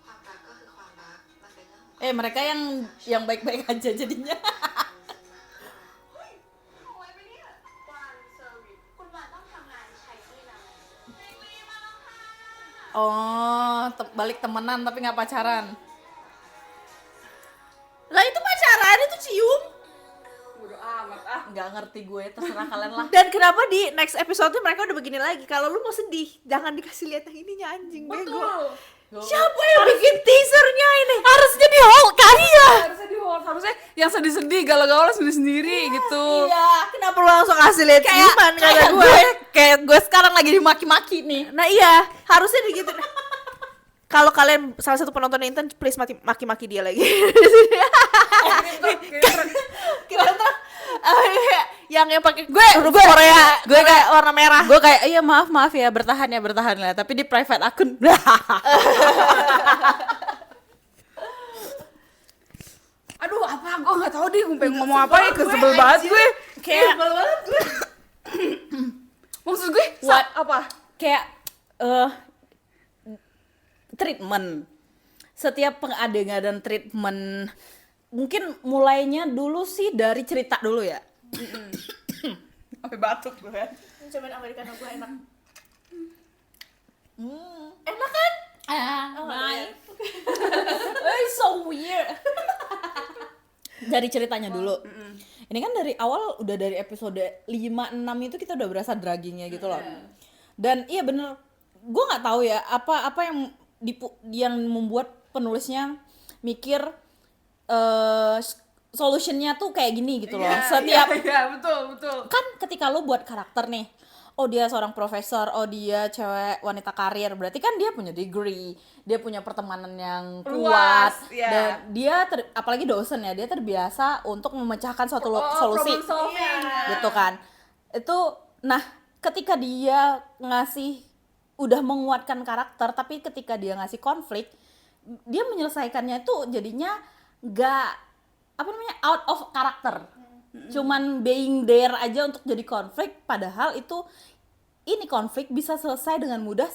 ความรักก็คือความรัก มันเป็นเรื่องของ Mereka yang baik-baik aja jadinya. เฮ้ยเอาไว้ไหมเนี่ยวันเซอร์วิสคุณวันต้องทำงานใช้ที่นะไม่มาแล้วค่ะ Oh, balik temenan tapi nggak pacaran. Lah itu pacaran, itu cium. Bodo amat ah. Nggak ngerti gue, terserah kalian lah. Dan kenapa di next episode mereka udah begini lagi? Kalau lu mau sedih, jangan dikasih lihat yang ininya anjing bego. Betul. Siapa yang bikin teasernya ini? Harusnya di hold kan? Iya. Harusnya di hold, harusnya yang sedih-sedih, galau-galau sendiri-sendiri gitu. Iya, kenapa lu langsung kasih lihat ciuman kata kayak gue? kayak gue sekarang lagi dimaki-maki nih. Nah iya, harusnya begitu. Kalau kalian salah satu penonton Intan, please maki-maki dia lagi. Kira tuh yang pakai huruf Korea, gue kayak warna merah. Gue kayak iya maaf ya bertahan lah, tapi di private akun. Aduh, apa? Gue nggak tahu deh, gue pengen ngomong apa ya, kesebel banget gue. Kayak Sebel banget gue. Maksud gue, What? apa? kayak treatment. Setiap pengadegan dan treatment mungkin mulainya dulu sih dari cerita dulu ya. Sampai batuk gue kan. Cobain americano gue enak. Hmm. Enak kan? Nice. It's so weird. Dari ceritanya dulu. Ini kan dari awal udah dari episode 5-6 itu kita udah berasa draggingnya gitu loh. Dan iya bener, gue nggak tahu ya apa yang membuat penulisnya mikir solutionnya tuh kayak gini gitu loh. Setiap Iya, betul. kan ketika lo buat karakter nih, oh dia seorang profesor, oh dia cewek wanita karir, berarti kan dia punya degree, dia punya pertemanan yang kuat, Luas, ya. dan dia apalagi dosen ya, dia terbiasa untuk memecahkan suatu solusi, problem solving. gitu kan. Itu, nah ketika dia udah menguatkan karakter, tapi ketika dia ngasih konflik, dia menyelesaikannya tuh jadinya nggak out of karakter. Cuman being there aja untuk jadi konflik, padahal itu ini konflik bisa selesai dengan mudah,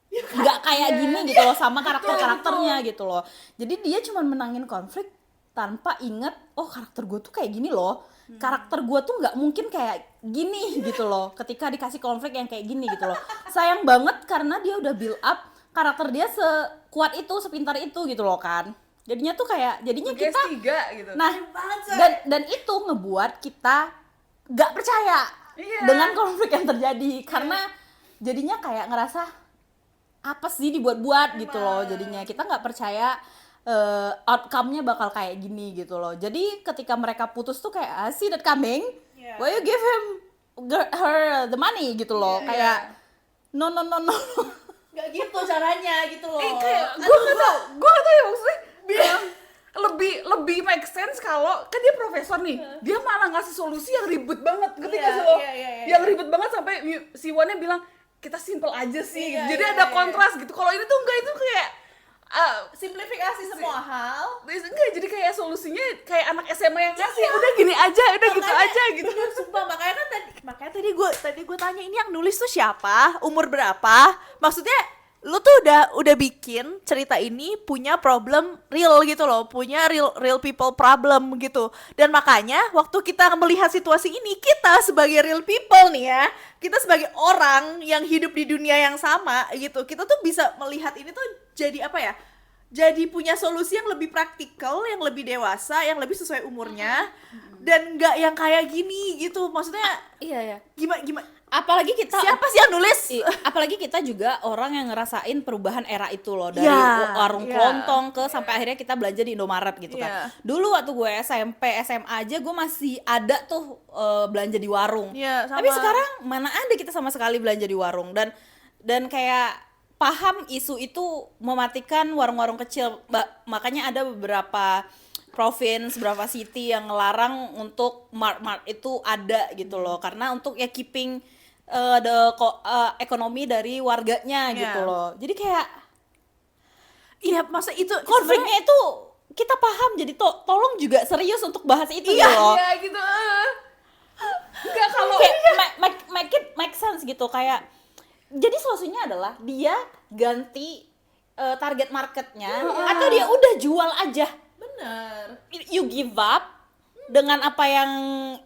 nggak kayak gini gitu loh sama karakternya gitu loh. Jadi dia cuman menangin konflik tanpa inget, oh karakter gue tuh kayak gini loh, karakter gue tuh nggak mungkin kayak gini gitu loh ketika dikasih konflik yang kayak gini gitu loh. Sayang banget karena dia udah build up karakter dia sekuat itu, sepintar itu gitu loh kan. Jadinya tuh kayak kita PS3 gitu. nah dan itu ngebuat kita gak percaya Iya. dengan konflik yang terjadi karena jadinya kayak ngerasa apa sih dibuat-buat gitu loh, jadinya kita nggak percaya outcome-nya bakal kayak gini gitu loh. Jadi ketika mereka putus tuh kayak see that coming, why you give her the money gitu loh, kayak no Gak gitu caranya gitu loh. Kayak gue nggak tahu ya maksudnya. Lebih make sense kalau kan dia profesor nih, dia malah ngasih solusi yang ribet banget, ngerti nggak sih lo? Yang ribet banget sampai si Wannya bilang kita simple aja sih, jadi ada kontras gitu. Kalau ini tuh enggak, itu kayak Simplifikasi semua hal. enggak, jadi kayak solusinya kayak anak SMA yang ngasih, udah gini aja, udah gitu aja gitu. Sumpah, makanya tadi gue tanya ini yang nulis tuh siapa, umur berapa, maksudnya lu tuh udah bikin cerita ini punya problem real gitu loh, punya real people problem gitu. Dan makanya waktu kita melihat situasi ini, kita sebagai real people nih ya, kita sebagai orang yang hidup di dunia yang sama gitu, kita tuh bisa melihat ini tuh jadi apa ya, jadi punya solusi yang lebih praktikal, yang lebih dewasa, yang lebih sesuai umurnya, dan nggak yang kayak gini gitu. Maksudnya Iya. gimana Apalagi kita siapa sih yang nulis? apalagi kita juga orang yang ngerasain perubahan era itu loh, dari Iya, warung iya. kelontong ke sampai akhirnya kita belanja di Indomaret gitu kan. Iya. Dulu waktu gue SMP, SMA aja gue masih ada tuh belanja di warung. Iya, sama. Tapi sekarang mana ada kita sama sekali belanja di warung, dan kayak paham isu itu mematikan warung-warung kecil. Makanya ada beberapa provinsi, beberapa city yang ngelarang untuk mart itu ada gitu loh, karena untuk ya keeping ekonomi dari warganya gitu loh. Jadi kayak Iya, masa itu konfliknya itu kita paham, jadi tolong juga serius untuk bahas itu iya, gitu loh. Iya gitu. Enggak kalau Kayak make sense gitu, kayak jadi solusinya adalah dia ganti target marketnya, atau dia udah jual aja. bener. You give up dengan apa yang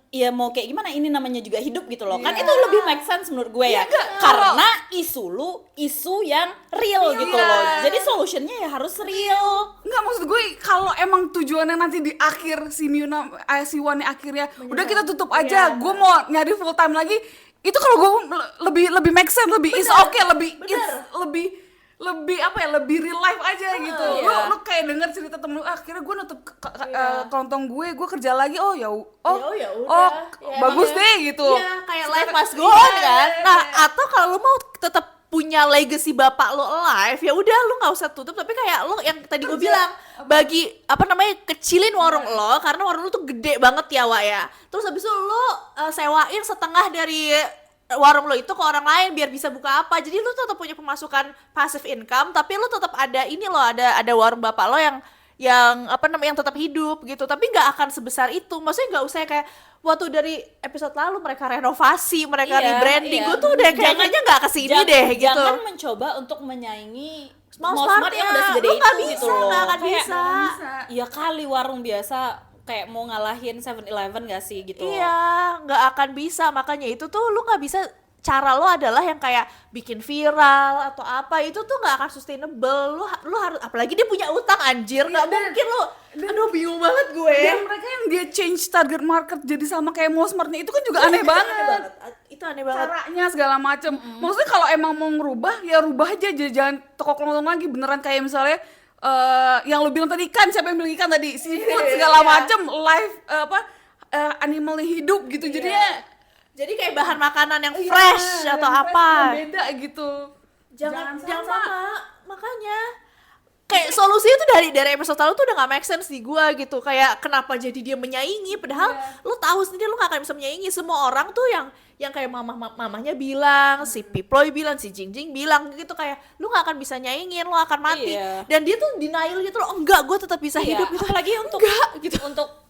ya mau kayak gimana, ini namanya juga hidup gitu loh. Kan itu lebih make sense menurut gue ya. Karena isu lu isu yang real gitu loh. Jadi solutionnya ya harus real. Enggak, maksud gue kalau emang tujuannya nanti di akhir si si Wani akhirnya udah kita tutup aja, gue mau nyari full time lagi, itu kalau gue lebih make sense, lebih is okay, lebih apa ya, lebih real life aja gitu. Lu kayak denger cerita temen lu, akhirnya gue nutup kelontong gue kerja lagi, bagus deh gitu. Iya, kayak life must go on kan. Nah, atau kalau lu mau tetap punya legacy bapak lo alive, ya udah lu nggak usah tutup, tapi kayak lo yang tadi gue bilang, bagi kecilin warung lo, karena warung lo tuh gede banget ya, Wak ya. Terus habis itu lo sewain setengah dari warung lo itu ke orang lain biar bisa buka apa. Jadi lo tetap punya pemasukan passive income, tapi lo tetap ada ini lo, ada warung bapak lo yang tetap hidup gitu, tapi nggak akan sebesar itu. Maksudnya nggak usah kayak waktu dari episode lalu mereka renovasi, mereka rebranding, gue tuh udah kayaknya nggak kesini deh gitu. Jangan mencoba untuk menyaingi Smart Smart yang udah segede lu itu nggak gitu bisa, loh. nggak akan Kayak, bisa. ya kali warung biasa kayak mau ngalahin 7-Eleven gak sih gitu. Iya, nggak akan bisa. Makanya itu tuh lu nggak bisa, cara lo adalah yang kayak bikin viral atau apa, itu tuh nggak akan sustainable. Lu harus, apalagi dia punya utang anjir, nggak mungkin lu. Aduh, bingung banget gue. Dan mereka yang dia change target market jadi sama kayak Mosmartnya itu kan juga aneh banget. Itu aneh banget. Caranya segala macem. Maksudnya kalau emang mau ngerubah, ya rubah aja, jangan toko kelontong lagi, beneran kayak misalnya yang lu bilang tadi, ikan, siapa yang bilang ikan tadi, seafood segala macem, live animal yang hidup gitu. Jadi kayak bahan makanan yang fresh atau apa. Yang beda gitu. Jangan sama. Makanya kayak solusi itu dari episode lalu tuh udah gak make sense di gua gitu. Kayak kenapa jadi dia menyaingi, padahal lu tahu sendiri lu gak akan bisa menyaingi. Semua orang tuh yang kayak mamahnya bilang, si Piploy bilang, si Jingjing bilang gitu, kayak lu gak akan bisa nyaingin, lu akan mati. Dan dia tuh denial gitu loh, enggak, gue tetap bisa hidup gitu. Apalagi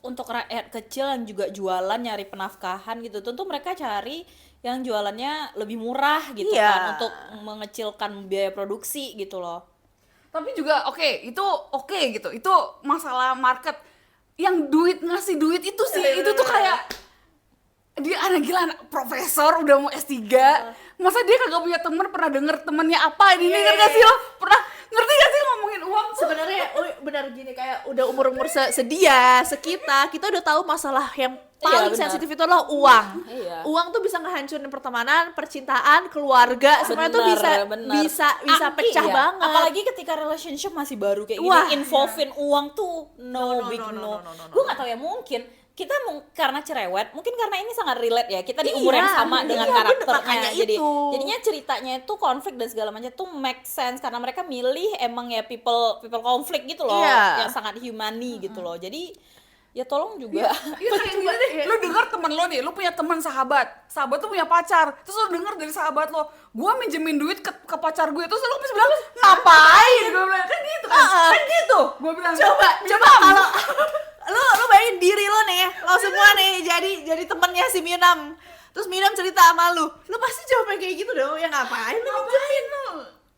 untuk rakyat kecil yang juga jualan nyari penafkahan gitu, tentu mereka cari yang jualannya lebih murah gitu kan, untuk mengecilkan biaya produksi gitu loh. Tapi juga oke gitu. Itu masalah market. Yang ngasih duit itu sih, itu tuh kayak dia anak gila, anak profesor udah mau S3. Masa dia kagak punya temen, pernah denger temennya apa ini kan sih lo? Pernah ngerti gak sih ngomongin uang tuh? Sebenarnya benar gini, kayak udah umur sedia kita udah tahu masalah yang paling sensitif itu adalah uang. Uang tuh bisa ngehancurin pertemanan, percintaan, keluarga, semuanya tuh bisa pecah banget. Apalagi ketika relationship masih baru kayak gini, involving uang tuh no. Gue nggak tahu ya, mungkin kita karena cerewet, mungkin karena ini sangat relate ya, kita di umur yang sama dengan karakternya, jadinya ceritanya itu konflik dan segala macam tuh make sense, karena mereka milih emang ya people konflik gitu loh, yang sangat humani gitu loh. Jadi ya tolong juga. Iya kayak gini deh, lu denger temen lo nih, lu punya teman sahabat tuh punya pacar, terus lu denger dari sahabat lo, gua minjemin duit ke pacar gue, terus lu bisa bilang ngapain? Gue bilang kan gitu kan gitu. Gue bilang Coba kalau lu bayangin diri lo nih, lo semua nih jadi temennya si Minam. Terus Minam cerita sama lu pasti jawabnya kayak gitu dong, ya ngapain lu?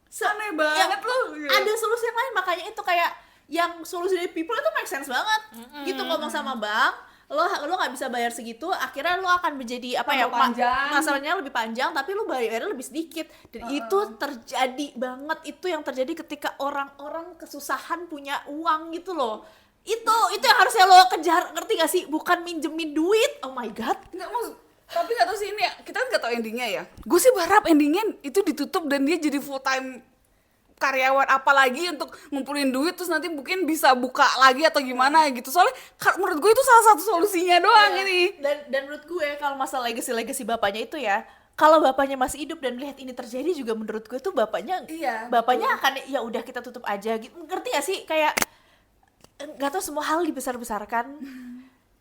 Aneh banget lu. Ada solusi yang lain, makanya itu kayak yang solusi dari people itu make sense banget. Gitu ngomong sama bank, lo nggak bisa bayar segitu, akhirnya lo akan menjadi apa ya, panjang. masalahnya lebih panjang tapi lo bayarnya lebih sedikit. Dan itu terjadi banget, itu yang terjadi ketika orang-orang kesusahan punya uang gitu loh. Itu yang harusnya lo kejar, ngerti gak sih? Bukan minjemin duit. Oh my god. Nggak maksud, tapi nggak tahu sih ini ya, kita kan nggak tahu endingnya ya. Gue sih berharap endingnya itu ditutup dan dia jadi full time karyawan, apalagi untuk ngumpulin duit terus nanti mungkin bisa buka lagi atau gimana gitu. Soalnya menurut gue itu salah satu solusinya doang ini. Dan menurut gue kalau masalah legacy bapaknya itu ya, kalau bapaknya masih hidup dan melihat ini terjadi juga menurut gue tuh bapaknya akan ya udah kita tutup aja gitu. Ngerti gak sih? Kayak nggak tahu, semua hal dibesar-besarkan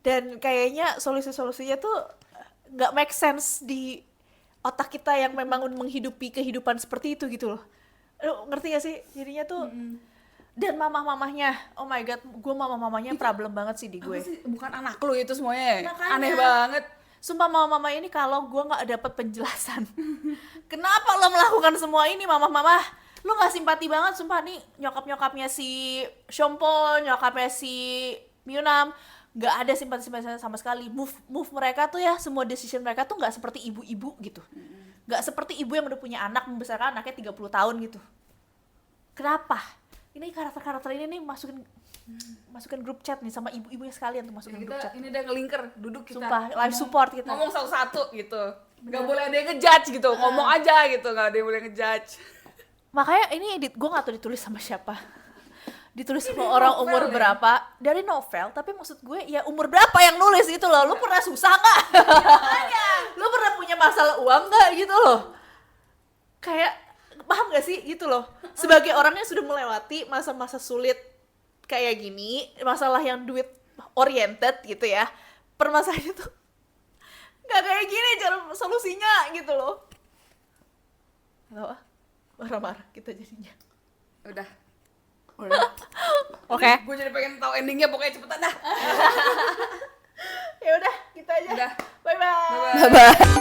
dan kayaknya solusi-solusinya tuh nggak make sense di otak kita yang memang menghidupi kehidupan seperti itu gitu loh. Ngerti gak sih? Jadinya tuh dan mamah-mamahnya, oh my god, gue mamah-mamahnya problem banget sih di gue. Sih, bukan anak lu itu semuanya. Makanya. Aneh banget. Sumpah mama-mama ini kalau gue nggak dapet penjelasan kenapa lo melakukan semua ini, mama-mama lo nggak simpati banget. Sumpah nih nyokapnya si Shompol, nyokapnya si Myunam, nggak ada simpati sama sekali. Move mereka tuh ya, semua decision mereka tuh nggak seperti ibu-ibu gitu, nggak seperti ibu yang udah punya anak, membesarkan anaknya 30 tahun gitu. Kenapa? Ini karakter ini nih masukin grup chat nih sama ibu-ibunya sekalian tuh, masukin grup chat. Ini udah ngelinker, duduk kita. Sumpah, live support kita. Ngomong satu-satu gitu. Nggak boleh ada yang ngejudge gitu, ngomong aja gitu, nggak ada yang boleh ngejudge. Makanya ini gue gak tahu ditulis sama siapa, ditulis sama orang umur berapa, dari novel, tapi maksud gue ya umur berapa yang nulis gitu loh. Lu pernah susah gak? Lu pernah punya masalah uang gak gitu loh? Kayak paham gak sih gitu loh, sebagai orang yang sudah melewati masa-masa sulit kayak gini, masalah yang duit oriented gitu ya, permasalahannya tuh gak kayak gini cara solusinya gitu loh. Gak apa? Marah-marah kita jadinya. Udah. Oke. Gue jadi pengen tahu endingnya, pokoknya cepetan dah. Ya udah, kita aja. Udah. Bye bye. Bye-bye.